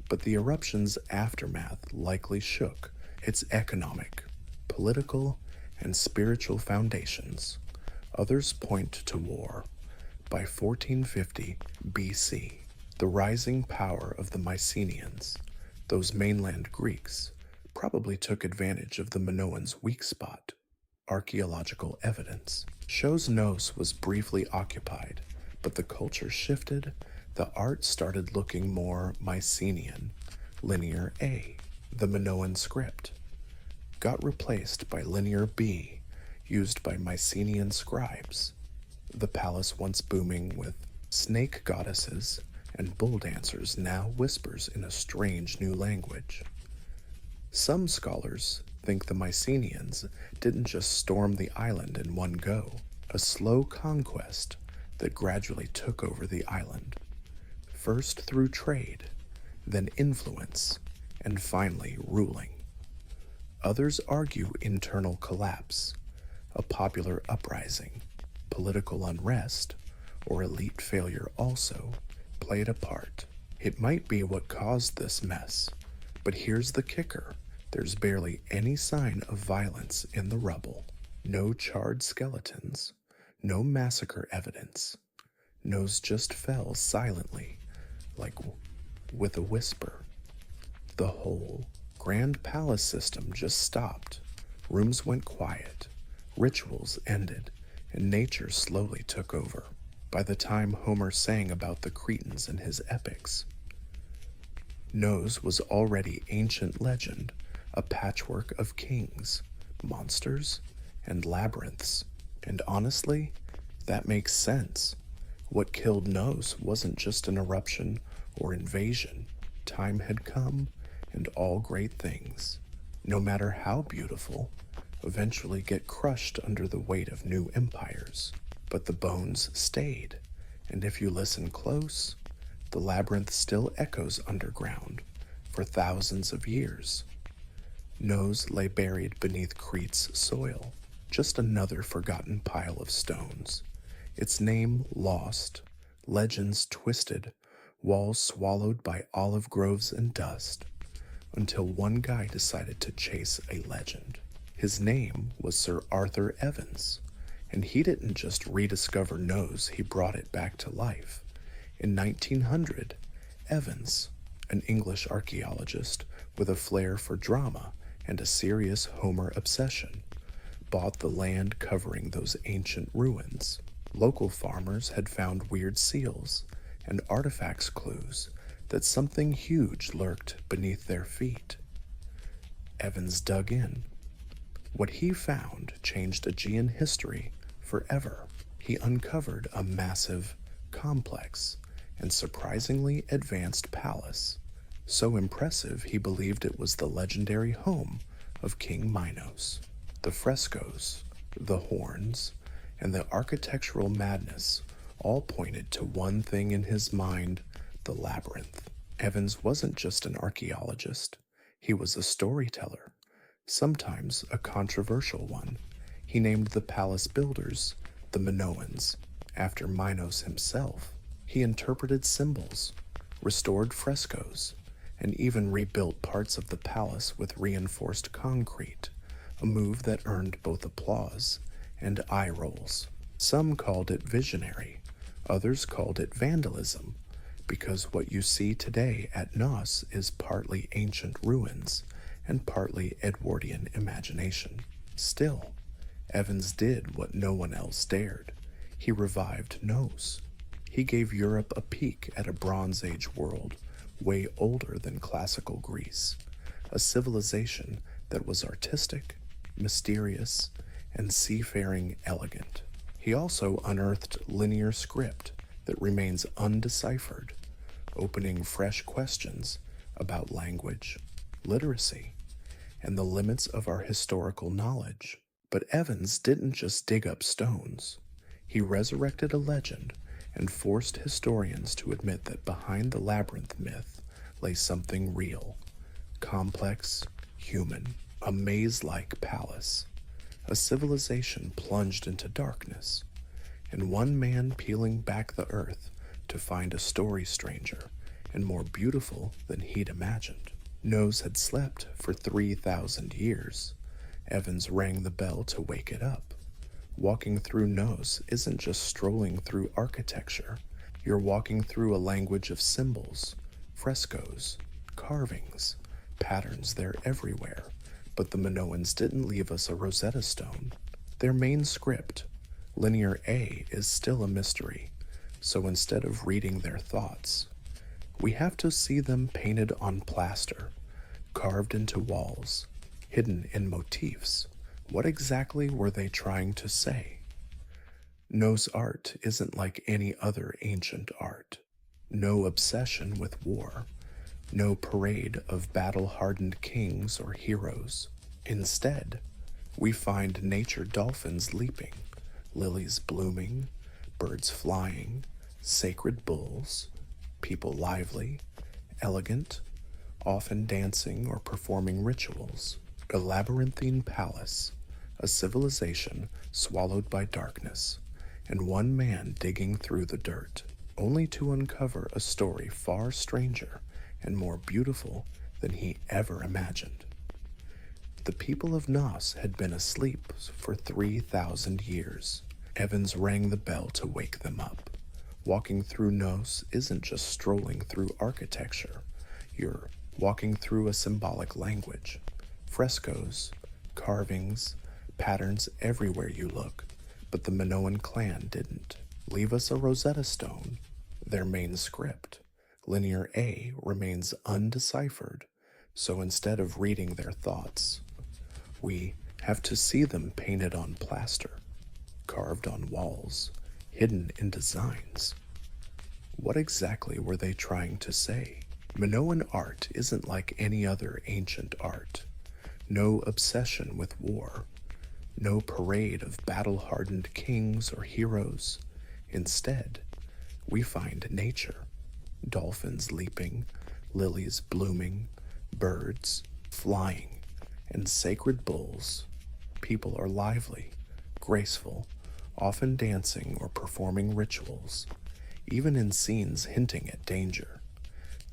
but the eruption's aftermath likely shook its economic, political, and spiritual foundations. Others point to war. By 1450 BC, the rising power of the Mycenaeans, those mainland Greeks, probably took advantage of the Minoans' weak spot. Archaeological evidence shows Nos was briefly occupied, but the culture shifted. The art started looking more Mycenaean. Linear A, the Minoan script, got replaced by Linear B, used by Mycenaean scribes. The palace, once booming with snake goddesses and bull dancers, now whispers in a strange new language. Some scholars think the Mycenaeans didn't just storm the island in one go, a slow conquest that gradually took over the island, first through trade, then influence, and finally ruling. Others argue internal collapse, a popular uprising, political unrest, or elite failure also played a part. It might be what caused this mess, but here's the kicker. There's barely any sign of violence in the rubble. No charred skeletons, no massacre evidence. Nos just fell silently, like with a whisper. The whole grand palace system just stopped. Rooms went quiet, rituals ended, and nature slowly took over. By the time Homer sang about the Cretans in his epics, Nos was already ancient legend, a patchwork of kings, monsters, and labyrinths. And honestly, that makes sense. What killed Nos wasn't just an eruption or invasion. Time had come, and all great things, no matter how beautiful, eventually get crushed under the weight of new empires. but the bones stayed, and if you listen close, the labyrinth still echoes underground for thousands of years. Nos lay buried beneath Crete's soil, just another forgotten pile of stones. Its name lost, legends twisted, walls swallowed by olive groves and dust, until one guy decided to chase a legend. His name was Sir Arthur Evans, and he didn't just rediscover Nos, he brought it back to life. In 1900, Evans, an English archaeologist with a flair for drama and a serious Homer obsession, bought the land covering those ancient ruins. Local farmers had found weird seals and artifacts clues that something huge lurked beneath their feet. Evans dug in. What he found changed Aegean history forever. He uncovered a massive, complex, and surprisingly advanced palace, so impressive he believed it was the legendary home of King Minos. The frescoes, the horns, and the architectural madness all pointed to one thing in his mind: the labyrinth. Evans wasn't just an archaeologist, he was a storyteller, sometimes a controversial one. He named the palace builders the Minoans, after Minos himself. He interpreted symbols, restored frescoes, and even rebuilt parts of the palace with reinforced concrete, a move that earned both applause and eye rolls. Some called it visionary, others called it vandalism, because what you see today at Nos is partly ancient ruins and partly Edwardian imagination. Still, Evans did what no one else dared. He revived Nos. He gave Europe a peek at a Bronze Age world way older than classical Greece, a civilization that was artistic, mysterious, and seafaring elegant. He also unearthed linear script that remains undeciphered, opening fresh questions about language, literacy, and the limits of our historical knowledge. But Evans didn't just dig up stones. He resurrected a legend and forced historians to admit that behind the labyrinth myth lay something real, complex, human, a maze-like palace, a civilization plunged into darkness, and one man peeling back the earth to find a story stranger and more beautiful than he'd imagined. Nos had slept for 3,000 years. Evans rang the bell to wake it up. Walking through Nos isn't just strolling through architecture. You're walking through a language of symbols, frescoes, carvings, patterns. They're everywhere. But the Minoans didn't leave us a Rosetta Stone. Their main script, Linear A, is still a mystery. So instead of reading their thoughts, we have to see them painted on plaster, carved into walls, hidden in motifs. What exactly were they trying to say? Nos art isn't like any other ancient art. No obsession with war. No parade of battle-hardened kings or heroes. Instead, we find nature dolphins leaping, lilies blooming, birds flying, sacred bulls, people lively, elegant, often dancing or performing rituals. A labyrinthine palace, a civilization swallowed by darkness, and one man digging through the dirt, only to uncover a story far stranger and more beautiful than he ever imagined. The people of Nos had been asleep for 3,000 years. Evans rang the bell to wake them up. Walking through Nos isn't just strolling through architecture. You're walking through a symbolic language. Frescoes, carvings, patterns everywhere you look. But the Minoan clan didn't leave us a Rosetta Stone. Their main script, Linear A, remains undeciphered. So instead of reading their thoughts, we have to see them painted on plaster, carved on walls, hidden in designs. What exactly were they trying to say? Minoan art isn't like any other ancient art. No obsession with war. No parade of battle-hardened kings or heroes. Instead, we find nature, dolphins leaping, lilies blooming, birds flying, and sacred bulls. People are lively, graceful, often dancing or performing rituals, even in scenes hinting at danger.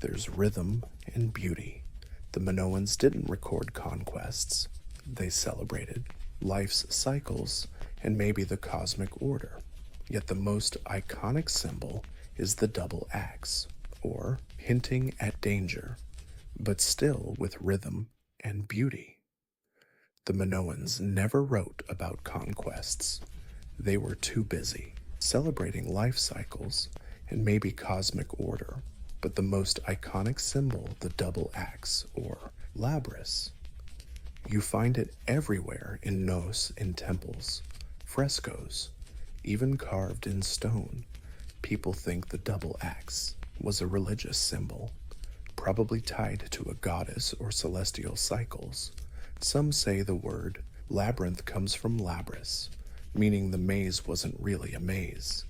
There's rhythm and beauty. The Minoans didn't record conquests. They celebrated life's cycles and maybe the cosmic order. Yet the most iconic symbol is the double axe, or hinting at danger, but still with rhythm and beauty. The Minoans never wrote about conquests. They were too busy celebrating life cycles and maybe cosmic order. But the most iconic symbol, the double axe, or labrys, you find it everywhere in Nos, in temples, frescoes, even carved in stone. People think the double axe was a religious symbol, probably tied to a goddess or celestial cycles. Some say the word labyrinth comes from labrys, meaning the maze wasn't really a maze,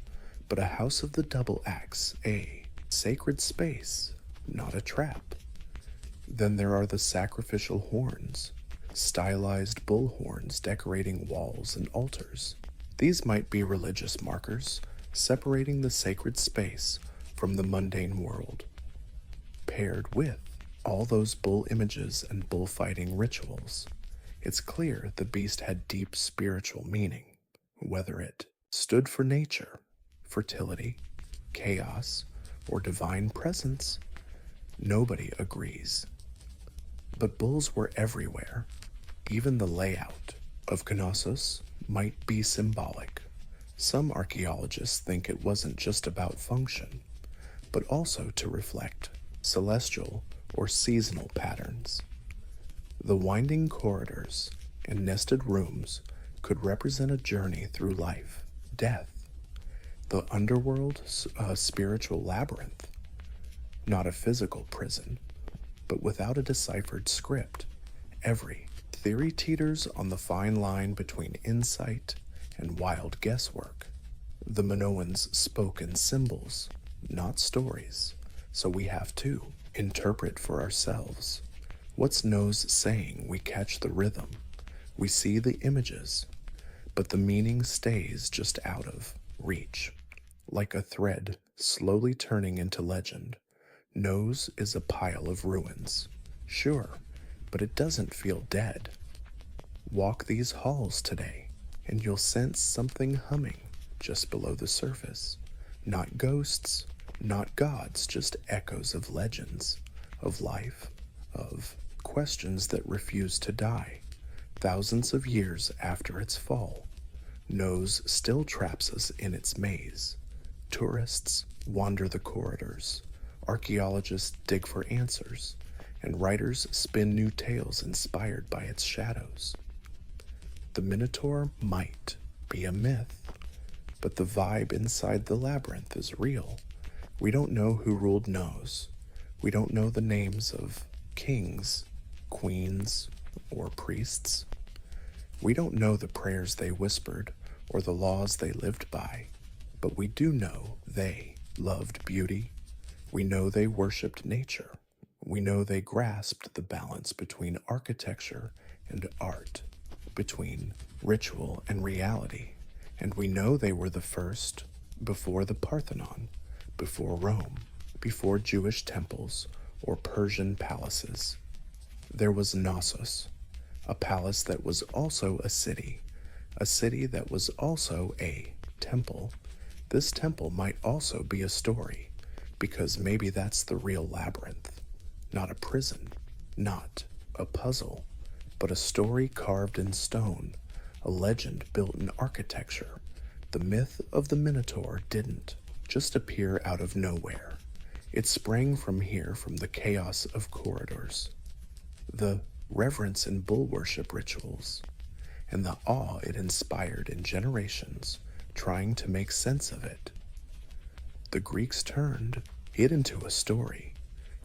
but a house of the double axe, a sacred space, not a trap. Then there are the sacrificial horns, stylized bull horns decorating walls and altars. These might be religious markers, separating the sacred space from the mundane world. Paired with all those bull images and bullfighting rituals, it's clear the beast had deep spiritual meaning, whether it stood for nature, fertility, chaos, or divine presence. Nobody agrees. But bulls were everywhere. Even the layout of Knossos might be symbolic. Some archaeologists think it wasn't just about function, but also to reflect celestial or seasonal patterns. The winding corridors and nested rooms could represent a journey through life, death, the underworld, a spiritual labyrinth, not a physical prison, but without a deciphered script. Every theory teeters on the fine line between insight and wild guesswork. The Minoans spoke in symbols, not stories, so we have to interpret for ourselves. What's Nos saying? We catch the rhythm, we see the images, but the meaning stays just out of reach. Like a thread slowly turning into legend, Nos is a pile of ruins. Sure, but it doesn't feel dead. Walk these halls today, and you'll sense something humming just below the surface. Not ghosts, not gods, just echoes of legends, of life, of questions that refuse to die. Thousands of years after its fall, Nos still traps us in its maze. Tourists wander the corridors, archaeologists dig for answers, and writers spin new tales inspired by its shadows. The Minotaur might be a myth, but the vibe inside the labyrinth is real. We don't know who ruled Nos. We don't know the names of kings, queens, or priests. We don't know the prayers they whispered or the laws they lived by, but we do know they loved beauty. We know they worshipped nature. We know they grasped the balance between architecture and art, between ritual and reality. And we know they were the first, before the Parthenon, before Rome, before Jewish temples or Persian palaces. There was Knossos, a palace that was also a city that was also a temple. This temple might also be a story, because maybe that's the real labyrinth. Not a prison, not a puzzle, but a story carved in stone, a legend built in architecture. The myth of the Minotaur didn't just appear out of nowhere. It sprang from here, from the chaos of corridors, the reverence in bull worship rituals, and the awe it inspired in generations trying to make sense of it. The Greeks turned it into a story.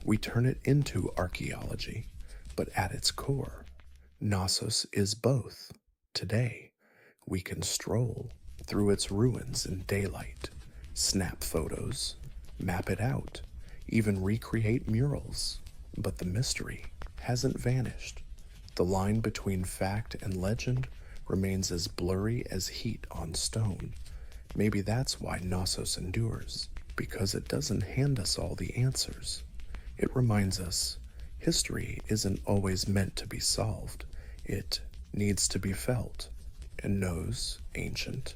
We turn it into archaeology, but at its core, Knossos is both. Today, We can stroll through its ruins in daylight, snap photos, map it out, even recreate murals. But the mystery hasn't vanished. The line between fact and legend remains as blurry as heat on stone. Maybe that's why Knossos endures, because it doesn't hand us all the answers. It reminds us history isn't always meant to be solved, it needs to be felt. And Nos, ancient,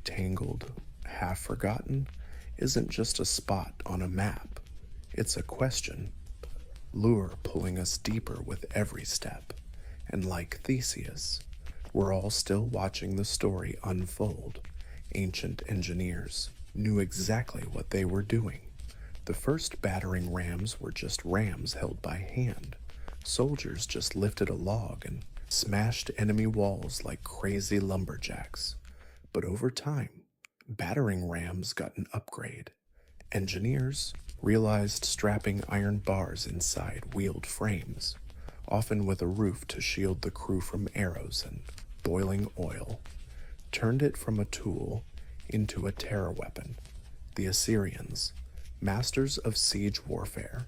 tangled, half forgotten, isn't just a spot on a map. It's a question, lure pulling us deeper with every step. And like Theseus, we're all still watching the story unfold. Ancient engineers knew exactly what they were doing. The first battering rams were just rams held by hand. Soldiers just lifted a log and smashed enemy walls like crazy lumberjacks. But over time, battering rams got an upgrade. Engineers realized strapping iron bars inside wheeled frames, often with a roof to shield the crew from arrows and boiling oil, turned it from a tool into a terror weapon. The Assyrians, masters of siege warfare,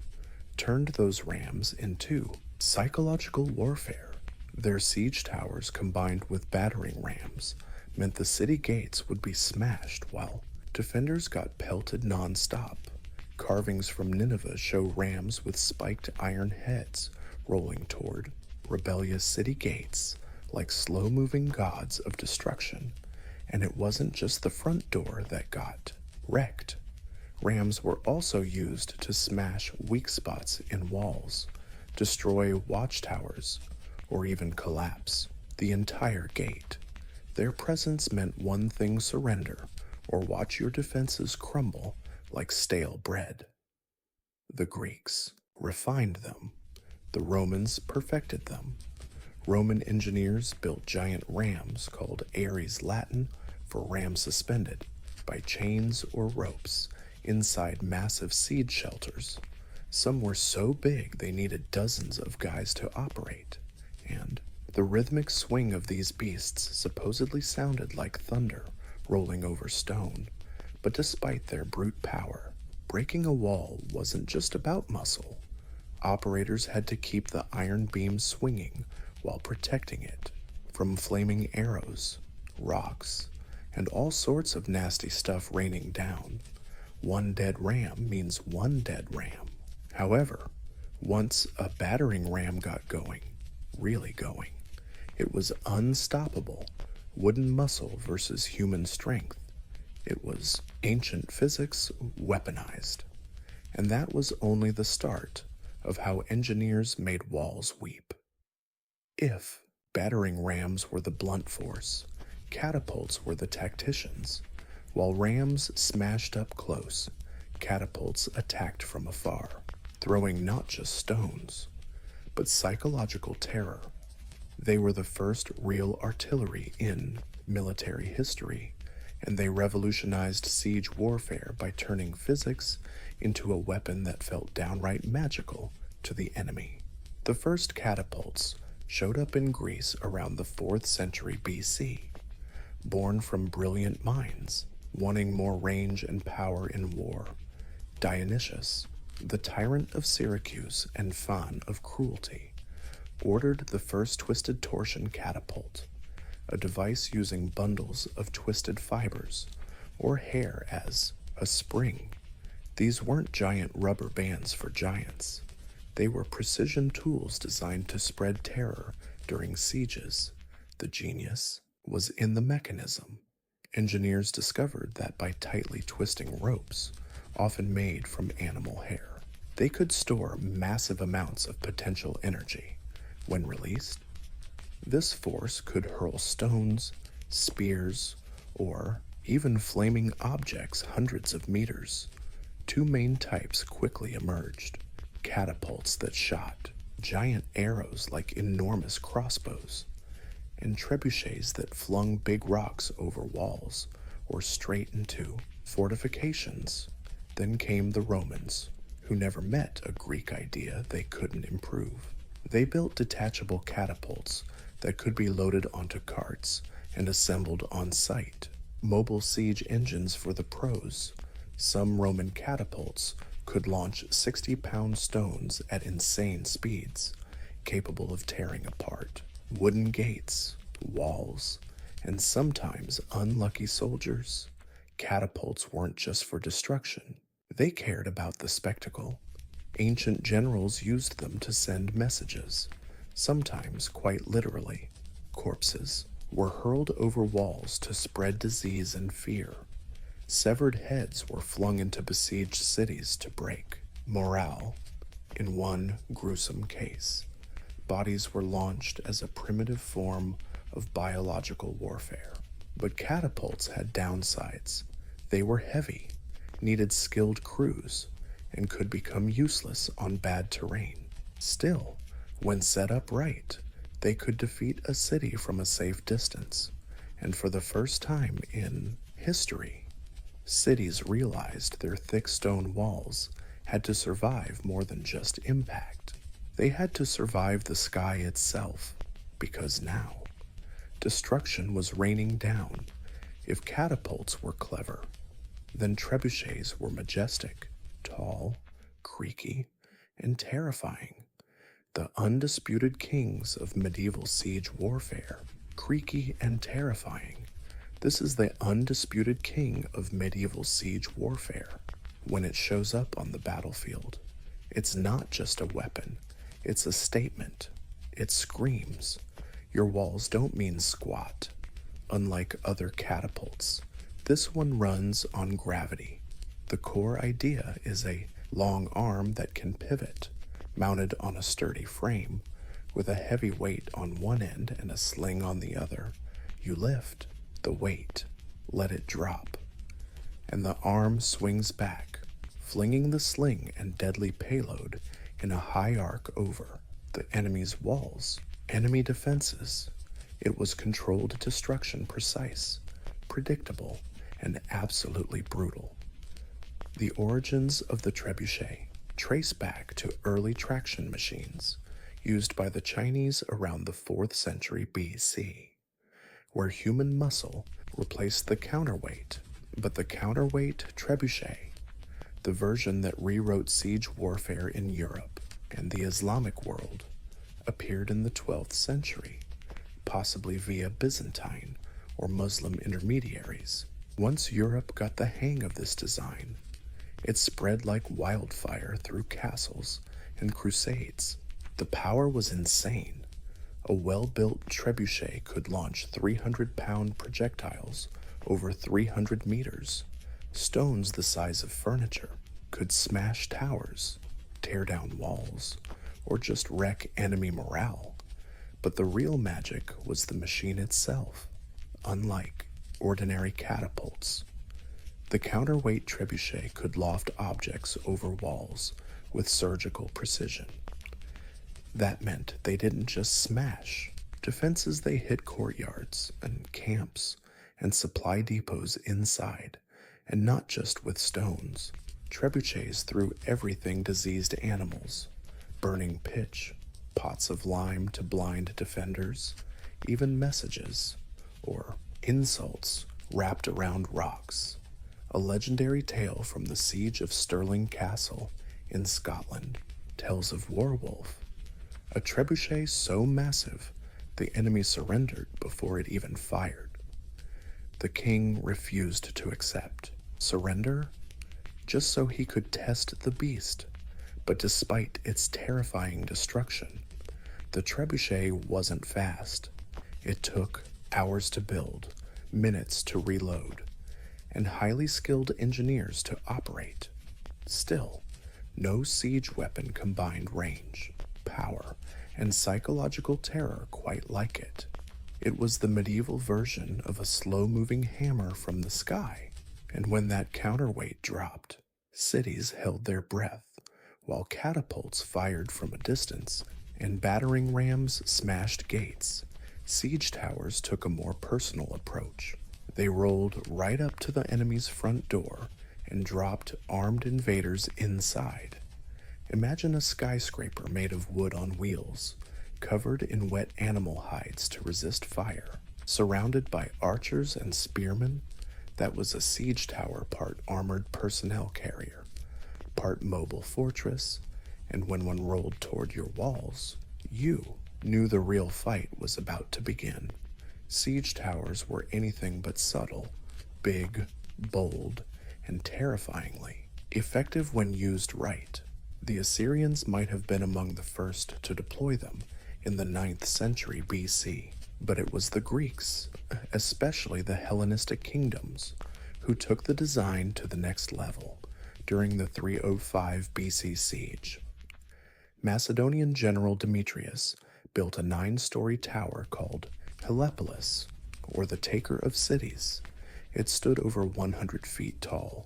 turned those rams into psychological warfare. Their siege towers combined with battering rams meant the city gates would be smashed while defenders got pelted non-stop. Carvings from Nineveh show rams with spiked iron heads rolling toward rebellious city gates like slow-moving gods of destruction. And it wasn't just the front door that got wrecked. Rams were also used to smash weak spots in walls, destroy watchtowers, or even collapse the entire gate. Their presence meant one thing: surrender, or watch your defenses crumble like stale bread. The Greeks refined them. The Romans perfected them. Roman engineers built giant rams called Ares Latin for ram suspended by chains or ropes inside massive siege shelters. Some were so big they needed dozens of guys to operate, and the rhythmic swing of these beasts supposedly sounded like thunder rolling over stone. But despite their brute power, breaking a wall wasn't just about muscle. Operators had to keep the iron beam swinging while protecting it from flaming arrows, rocks, and all sorts of nasty stuff raining down. One dead ram means one dead ram. However, once a battering ram got going, really going, it was unstoppable. Wooden muscle versus human strength. It was ancient physics weaponized. And that was only the start of how engineers made walls weep. If battering rams were the blunt force, catapults were the tacticians. While rams smashed up close, catapults attacked from afar, throwing not just stones, but psychological terror. They were the first real artillery in military history, and they revolutionized siege warfare by turning physics into a weapon that felt downright magical to the enemy. The first catapults showed up in Greece around the 4th century BC, born from brilliant minds wanting more range and power in war. Dionysius, the tyrant of Syracuse and fond of cruelty, ordered the first twisted torsion catapult, a device using bundles of twisted fibers or hair as a spring. These weren't giant rubber bands for giants. They were precision tools designed to spread terror during sieges. The genius was in the mechanism. Engineers discovered that by tightly twisting ropes, often made from animal hair, they could store massive amounts of potential energy. When released, this force could hurl stones, spears, or even flaming objects hundreds of meters. Two main types quickly emerged: catapults that shot giant arrows like enormous crossbows, and trebuchets that flung big rocks over walls or straight into fortifications. Then came the Romans, who never met a Greek idea they couldn't improve. They built detachable catapults that could be loaded onto carts and assembled on site. Mobile siege engines for the pros. Some Roman catapults could launch 60-pound stones at insane speeds, capable of tearing apart wooden gates, walls, and sometimes unlucky soldiers. Catapults weren't just for destruction, they cared about the spectacle. Ancient generals used them to send messages, sometimes quite literally. Corpses were hurled over walls to spread disease and fear. Severed heads were flung into besieged cities to break morale. In one gruesome case, bodies were launched as a primitive form of biological warfare. But catapults had downsides. They were heavy, needed skilled crews, and could become useless on bad terrain. Still, when set up right, they could defeat a city from a safe distance. And for the first time in history, cities realized their thick stone walls had to survive more than just impact. They had to survive the sky itself, because now, destruction was raining down. If catapults were clever, then trebuchets were majestic, tall, creaky, and terrifying. The undisputed kings of medieval siege warfare, creaky and terrifying. This is the undisputed king of medieval siege warfare. When it shows up on the battlefield, it's not just a weapon, it's a statement. It screams. Your walls don't mean squat. Unlike other catapults, this one runs on gravity. The core idea is a long arm that can pivot, mounted on a sturdy frame, with a heavy weight on one end and a sling on the other. You lift the weight, let it drop, and the arm swings back, flinging the sling and deadly payload in a high arc over the enemy's walls. Enemy defenses. It was controlled destruction, precise, predictable, and absolutely brutal. The origins of the trebuchet trace back to early traction machines used by the Chinese around the 4th century BC, where human muscle replaced the counterweight. But the counterweight trebuchet, the version that rewrote siege warfare in Europe and the Islamic world, appeared in the 12th century, possibly via Byzantine or Muslim intermediaries. Once Europe got the hang of this design, it spread like wildfire through castles and crusades. The power was insane. A well-built trebuchet could launch 300-pound projectiles over 300 meters. Stones the size of furniture could smash towers, tear down walls, or just wreck enemy morale. But the real magic was the machine itself. Unlike ordinary catapults, the counterweight trebuchet could loft objects over walls with surgical precision. That meant they didn't just smash defenses, they hit courtyards and camps and supply depots inside, and not just with stones. Trebuchets threw everything diseased animals, burning pitch, pots of lime to blind defenders, even messages or insults wrapped around rocks. A legendary tale from the siege of Stirling Castle in Scotland tells of Warwolf, a trebuchet so massive the enemy surrendered before it even fired. The king refused to accept surrender just so he could test the beast. But despite its terrifying destruction, the trebuchet wasn't fast. It took hours to build, minutes to reload, and highly skilled engineers to operate. Still, no siege weapon combined range, power, and psychological terror quite like it. It was the medieval version of a slow-moving hammer from the sky, and when that counterweight dropped, cities held their breath, while catapults fired from a distance and battering rams smashed gates. Siege towers took a more personal approach. They rolled right up to the enemy's front door and dropped armed invaders inside. Imagine a skyscraper made of wood on wheels, covered in wet animal hides to resist fire. Surrounded by archers and spearmen, that was a siege tower part armored personnel carrier, part mobile fortress, and when one rolled toward your walls, you knew the real fight was about to begin. Siege towers were anything but subtle, big, bold, and terrifyingly effective when used right. The Assyrians might have been among the first to deploy them in the 9th century BC, but it was the Greeks, especially the Hellenistic kingdoms, who took the design to the next level during the 305 BC siege. Macedonian general Demetrius built a 9-story tower called Heliopolis, or the Taker of Cities. It stood over 100 feet tall,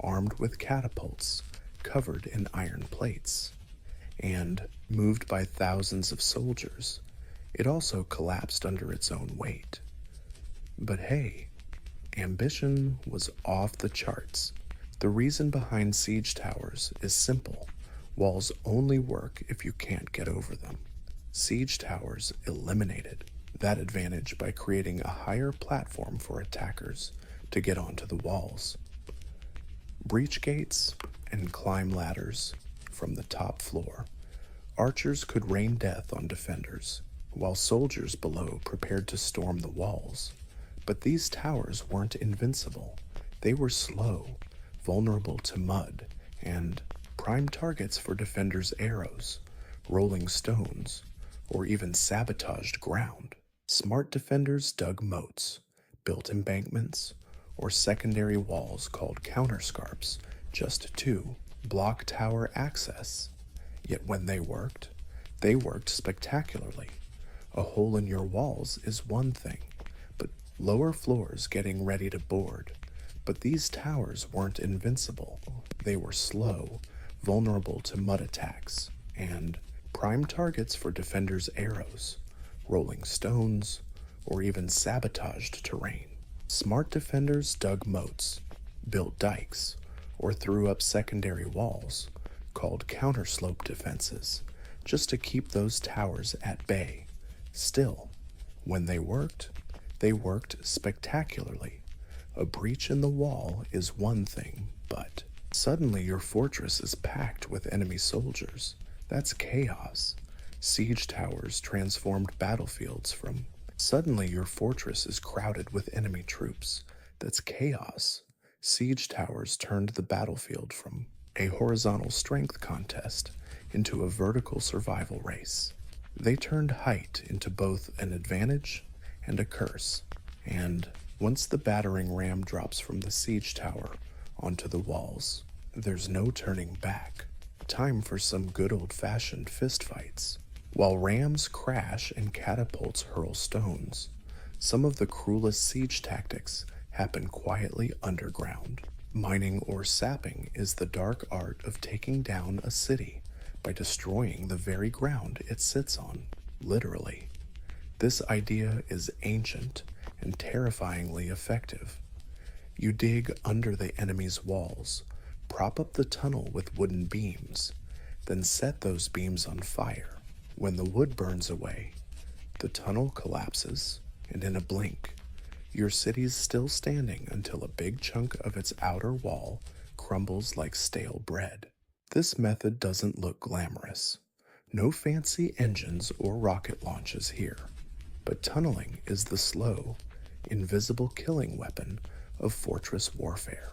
armed with catapults, covered in iron plates, and moved by thousands of soldiers. It also collapsed under its own weight. But hey, ambition was off the charts. The reason behind siege towers is simple. Walls only work if you can't get over them. Siege towers eliminated that advantage by creating a higher platform for attackers to get onto the walls. Breach gates and climb ladders from the top floor. Archers could rain death on defenders, while soldiers below prepared to storm the walls. But these towers weren't invincible. They were slow, vulnerable to mud, and prime targets for defenders' arrows, rolling stones, or even sabotaged ground. Smart defenders dug moats, built embankments, or secondary walls called counterscarps just to block tower access. Yet when they worked spectacularly. A hole in your walls is one thing, but lower floors getting ready to board. But these towers weren't invincible. They were slow, vulnerable to mud attacks, and prime targets for defenders' arrows, rolling stones, or even sabotaged terrain. Smart defenders dug moats, built dikes, or threw up secondary walls, called counterslope defenses, just to keep those towers at bay. Still, when they worked spectacularly. A breach in the wall is one thing, but suddenly your fortress is packed with enemy soldiers. That's chaos. Siege towers transformed battlefields from suddenly your fortress is crowded with enemy troops. That's chaos. Siege towers turned the battlefield from a horizontal strength contest into a vertical survival race. They turned height into both an advantage and a curse. And once the battering ram drops from the siege tower onto the walls, there's no turning back. Time for some good old-fashioned fistfights. While rams crash and catapults hurl stones, some of the cruelest siege tactics happen quietly underground. Mining or sapping is the dark art of taking down a city by destroying the very ground it sits on, literally. This idea is ancient and terrifyingly effective. You dig under the enemy's walls, prop up the tunnel with wooden beams, then set those beams on fire. When the wood burns away, the tunnel collapses, and in a blink, your city's still standing until a big chunk of its outer wall crumbles like stale bread. This method doesn't look glamorous. No fancy engines or rocket launches here. But tunneling is the slow, invisible killing weapon of fortress warfare.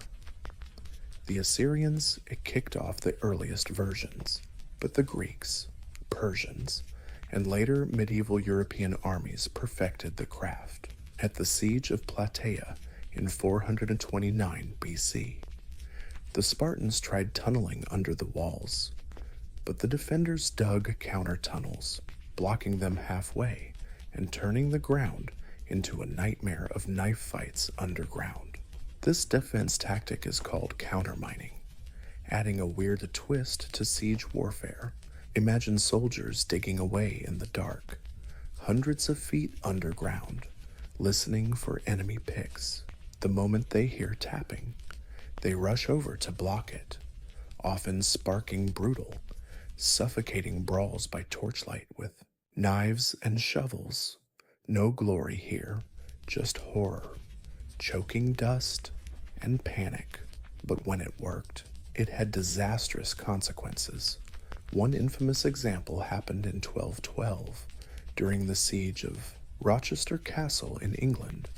The Assyrians kicked off the earliest versions, but the Greeks, Persians, and later medieval European armies perfected the craft. At the Siege of Plataea in 429 BC, the Spartans tried tunneling under the walls, but the defenders dug counter tunnels, blocking them halfway and turning the ground into a nightmare of knife fights underground. This defense tactic is called countermining, adding a weird twist to siege warfare. Imagine soldiers digging away in the dark, hundreds of feet underground, listening for enemy picks. The moment they hear tapping, they rush over to block it, often sparking brutal, suffocating brawls by torchlight with knives and shovels. No glory here, just horror, choking dust, and panic. But when it worked, it had disastrous consequences. One infamous example happened in 1212, during the siege of Rochester Castle in England.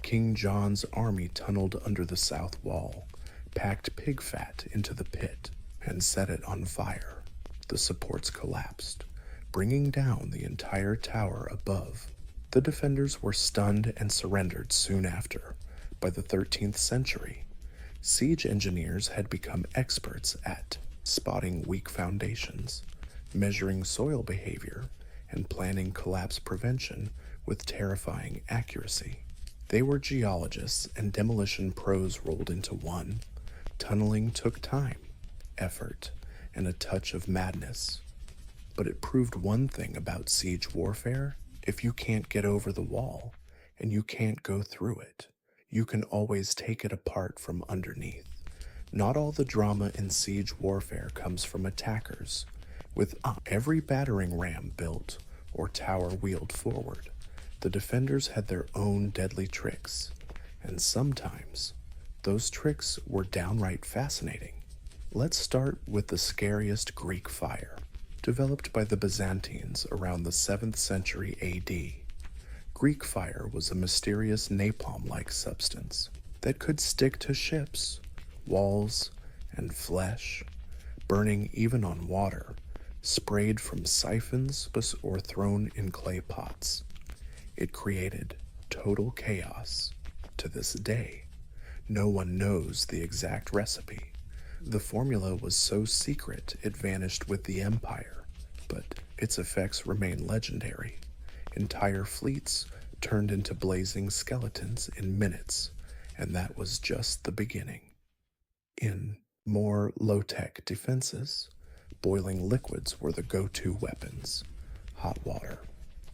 King John's army tunneled under the south wall, packed pig fat into the pit, and set it on fire. The supports collapsed, bringing down the entire tower above. The defenders were stunned and surrendered soon after. By the 13th century, siege engineers had become experts at spotting weak foundations, measuring soil behavior, and planning collapse prevention with terrifying accuracy. They were geologists and demolition pros rolled into one. Tunneling took time, effort, and a touch of madness. But it proved one thing about siege warfare: if you can't get over the wall, and you can't go through it, you can always take it apart from underneath. Not all the drama in siege warfare comes from attackers. With every battering ram built or tower wheeled forward, the defenders had their own deadly tricks, and sometimes those tricks were downright fascinating. Let's start with the scariest Greek fire, developed by the Byzantines around the 7th century AD. Greek fire was a mysterious napalm-like substance that could stick to ships, walls, and flesh, burning even on water, sprayed from siphons or thrown in clay pots. It created total chaos. To this day, no one knows the exact recipe. The formula was so secret it vanished with the empire, but its effects remain legendary. Entire fleets turned into blazing skeletons in minutes, and that was just the beginning. In more low-tech defenses, boiling liquids were the go-to weapons. Hot water,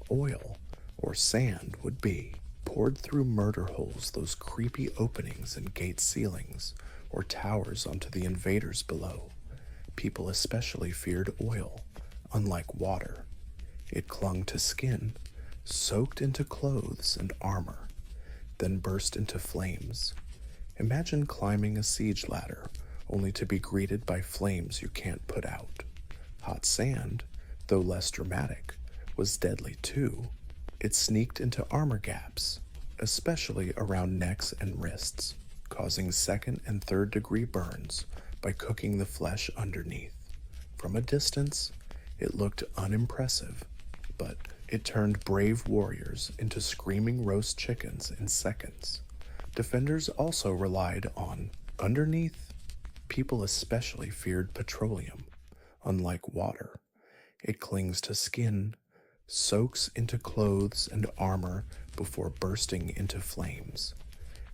oil, or sand would be poured through murder holes, those creepy openings in gate ceilings, or towers onto the invaders below. People especially feared oil. Unlike water, it clung to skin, soaked into clothes and armor, then burst into flames. Imagine climbing a siege ladder only to be greeted by flames you can't put out. Hot sand, though less dramatic, was deadly too. It sneaked into armor gaps, especially around necks and wrists, causing second and third degree burns by cooking the flesh underneath. From a distance, it looked unimpressive, but it turned brave warriors into screaming roast chickens in seconds. Defenders also relied on underneath. People especially feared petroleum. Unlike water, it clings to skin, soaks into clothes and armor before bursting into flames.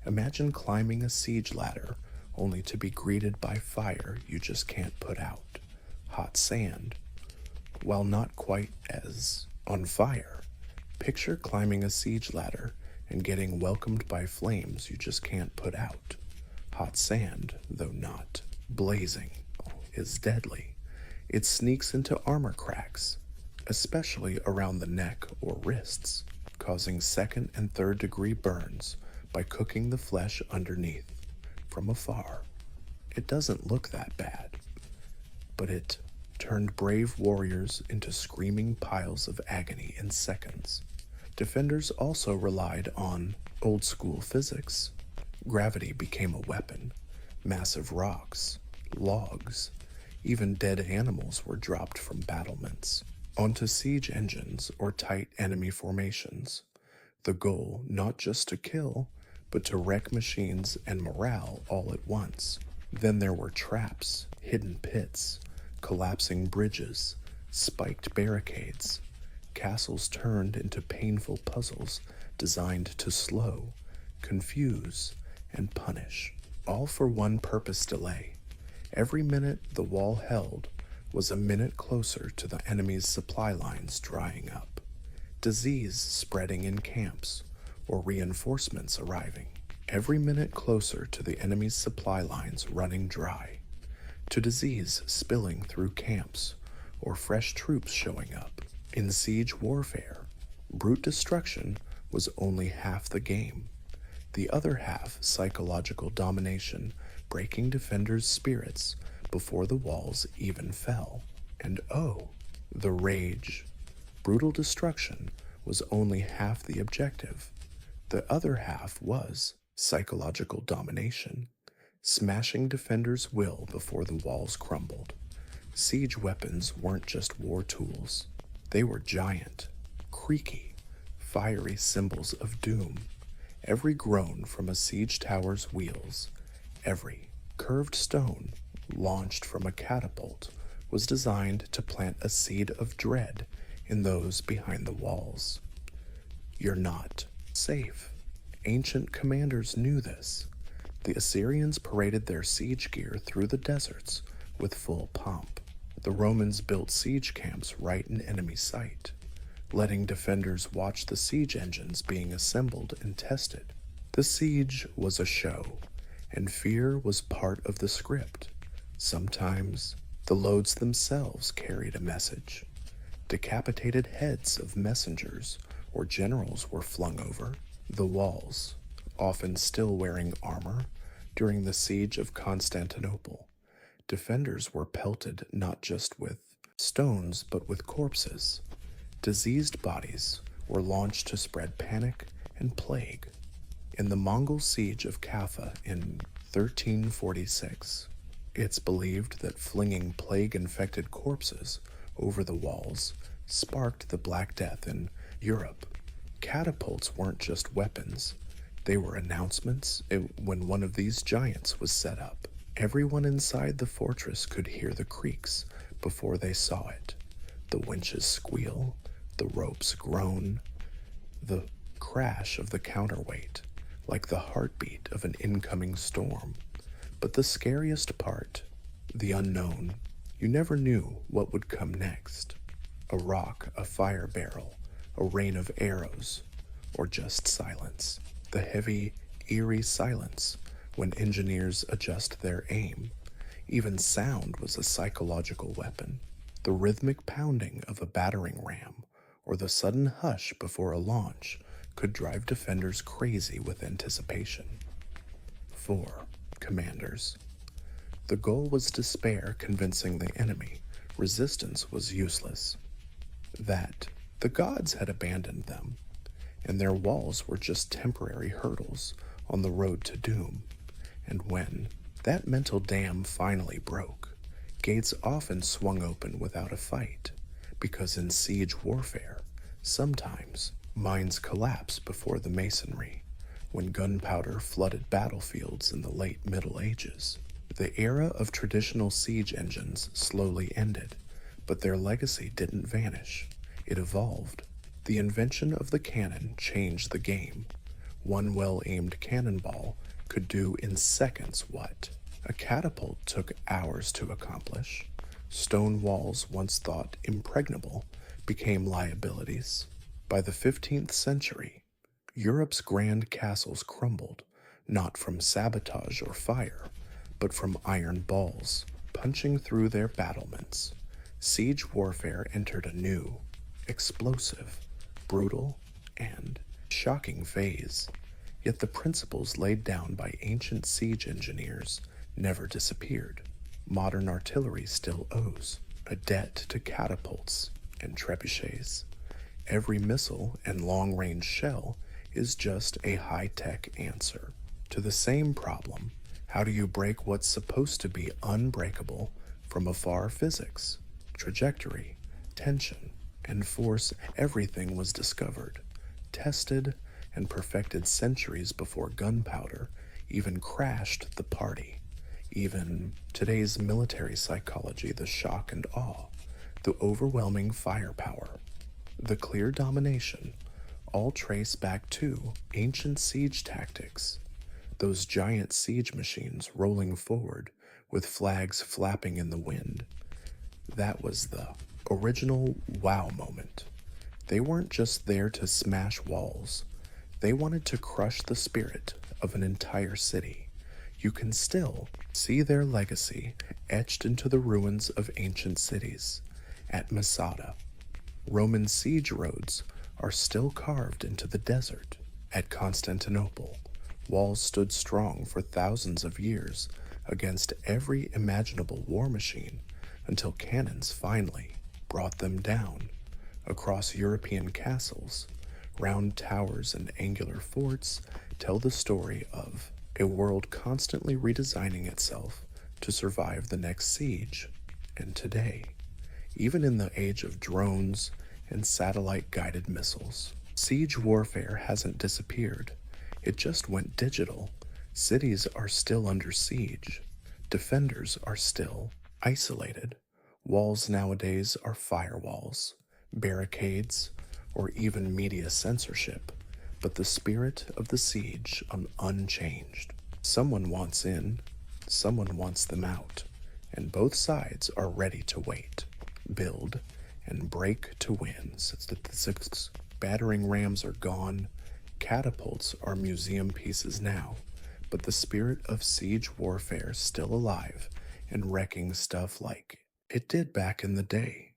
Imagine climbing a siege ladder only to be greeted by fire you just can't put out. Hot sand, while not quite as on fire, picture climbing a siege ladder and getting welcomed by flames you just can't put out. Hot sand, though not blazing, is deadly. It sneaks into armor cracks, especially around the neck or wrists, causing second and third degree burns by cooking the flesh underneath. From afar, it doesn't look that bad, but it turned brave warriors into screaming piles of agony in seconds. Defenders also relied on old-school physics. Gravity became a weapon. Massive rocks, logs, even dead animals were dropped from battlements onto siege engines or tight enemy formations. The goal, not just to kill, but to wreck machines and morale all at once. Then there were traps, hidden pits, collapsing bridges, spiked barricades. Castles turned into painful puzzles designed to slow, confuse, and punish, all for one purpose: delay. Every minute the wall held was a minute closer to the enemy's supply lines drying up, disease spreading in camps, or reinforcements arriving. Every minute closer to the enemy's supply lines running dry, to disease spilling through camps, or fresh troops showing up. In siege warfare, brute destruction was only half the game. The other half, psychological domination, breaking defenders' spirits before the walls even fell. And oh, the rage. Brutal destruction was only half the objective. The other half was psychological domination, smashing defenders' will before the walls crumbled. Siege weapons weren't just war tools, they were giant, creaky, fiery symbols of doom. Every groan from a siege tower's wheels, every curved stone launched from a catapult was designed to plant a seed of dread in those behind the walls. You're not safe. Ancient commanders knew this. The Assyrians paraded their siege gear through the deserts with full pomp. The Romans built siege camps right in enemy sight, letting defenders watch the siege engines being assembled and tested. The siege was a show, and fear was part of the script. Sometimes the loads themselves carried a message. Decapitated heads of messengers or generals were flung over the walls, often still wearing armor. During the siege of Constantinople, defenders were pelted not just with stones but with corpses. Diseased bodies were launched to spread panic and plague. In the Mongol siege of Kaffa in 1346, it's believed that flinging plague-infected corpses over the walls sparked the Black Death in Europe. Catapults weren't just weapons. They were announcements when one of these giants was set up. Everyone inside the fortress could hear the creaks before they saw it. The winches squeal, the ropes groan, the crash of the counterweight, like the heartbeat of an incoming storm. But the scariest part, the unknown, you never knew what would come next. A rock, a fire barrel, a rain of arrows, or just silence. The heavy, eerie silence when engineers adjust their aim. Even sound was a psychological weapon. The rhythmic pounding of a battering ram or the sudden hush before a launch could drive defenders crazy with anticipation. 4. Commanders. The goal was despair convincing the enemy resistance was useless. That the gods had abandoned them, and their walls were just temporary hurdles on the road to doom. And when that mental dam finally broke, gates often swung open without a fight, because in siege warfare, sometimes mines collapse before the masonry. When gunpowder flooded battlefields in the late Middle Ages, the era of traditional siege engines slowly ended, but their legacy didn't vanish. It evolved. The invention of the cannon changed the game. One well-aimed cannonball could do in seconds what a catapult took hours to accomplish. Stone walls once thought impregnable became liabilities. By the 15th century, Europe's grand castles crumbled, not from sabotage or fire, but from iron balls punching through their battlements. Siege warfare entered a new, explosive, brutal, and shocking phase. Yet the principles laid down by ancient siege engineers never disappeared. Modern artillery still owes a debt to catapults and trebuchets. Every missile and long-range shell is just a high-tech answer to the same problem. How do you break what's supposed to be unbreakable from afar physics, trajectory, tension, and force? Everything was discovered, tested, and perfected centuries before gunpowder even crashed the party. Even today's military psychology, the shock and awe, the overwhelming firepower, the clear domination, all trace back to ancient siege tactics. Those giant siege machines rolling forward with flags flapping in the wind. That was the original wow moment. They weren't just there to smash walls. They wanted to crush the spirit of an entire city. You can still see their legacy etched into the ruins of ancient cities. At Masada, Roman siege roads are still carved into the desert. At Constantinople, walls stood strong for thousands of years against every imaginable war machine until cannons finally brought them down. Across European castles, round towers and angular forts tell the story of a world constantly redesigning itself to survive the next siege. And today, even in the age of drones and satellite-guided missiles, siege warfare hasn't disappeared. It just went digital. Cities are still under siege. Defenders are still isolated. Walls nowadays are firewalls, barricades, or even media censorship. But the spirit of the siege unchanged. Someone wants in, someone wants them out, and both sides are ready to wait, build, and break to win. Statistics, battering rams are gone, catapults are museum pieces now, but the spirit of siege warfare still alive and wrecking stuff like it did back in the day.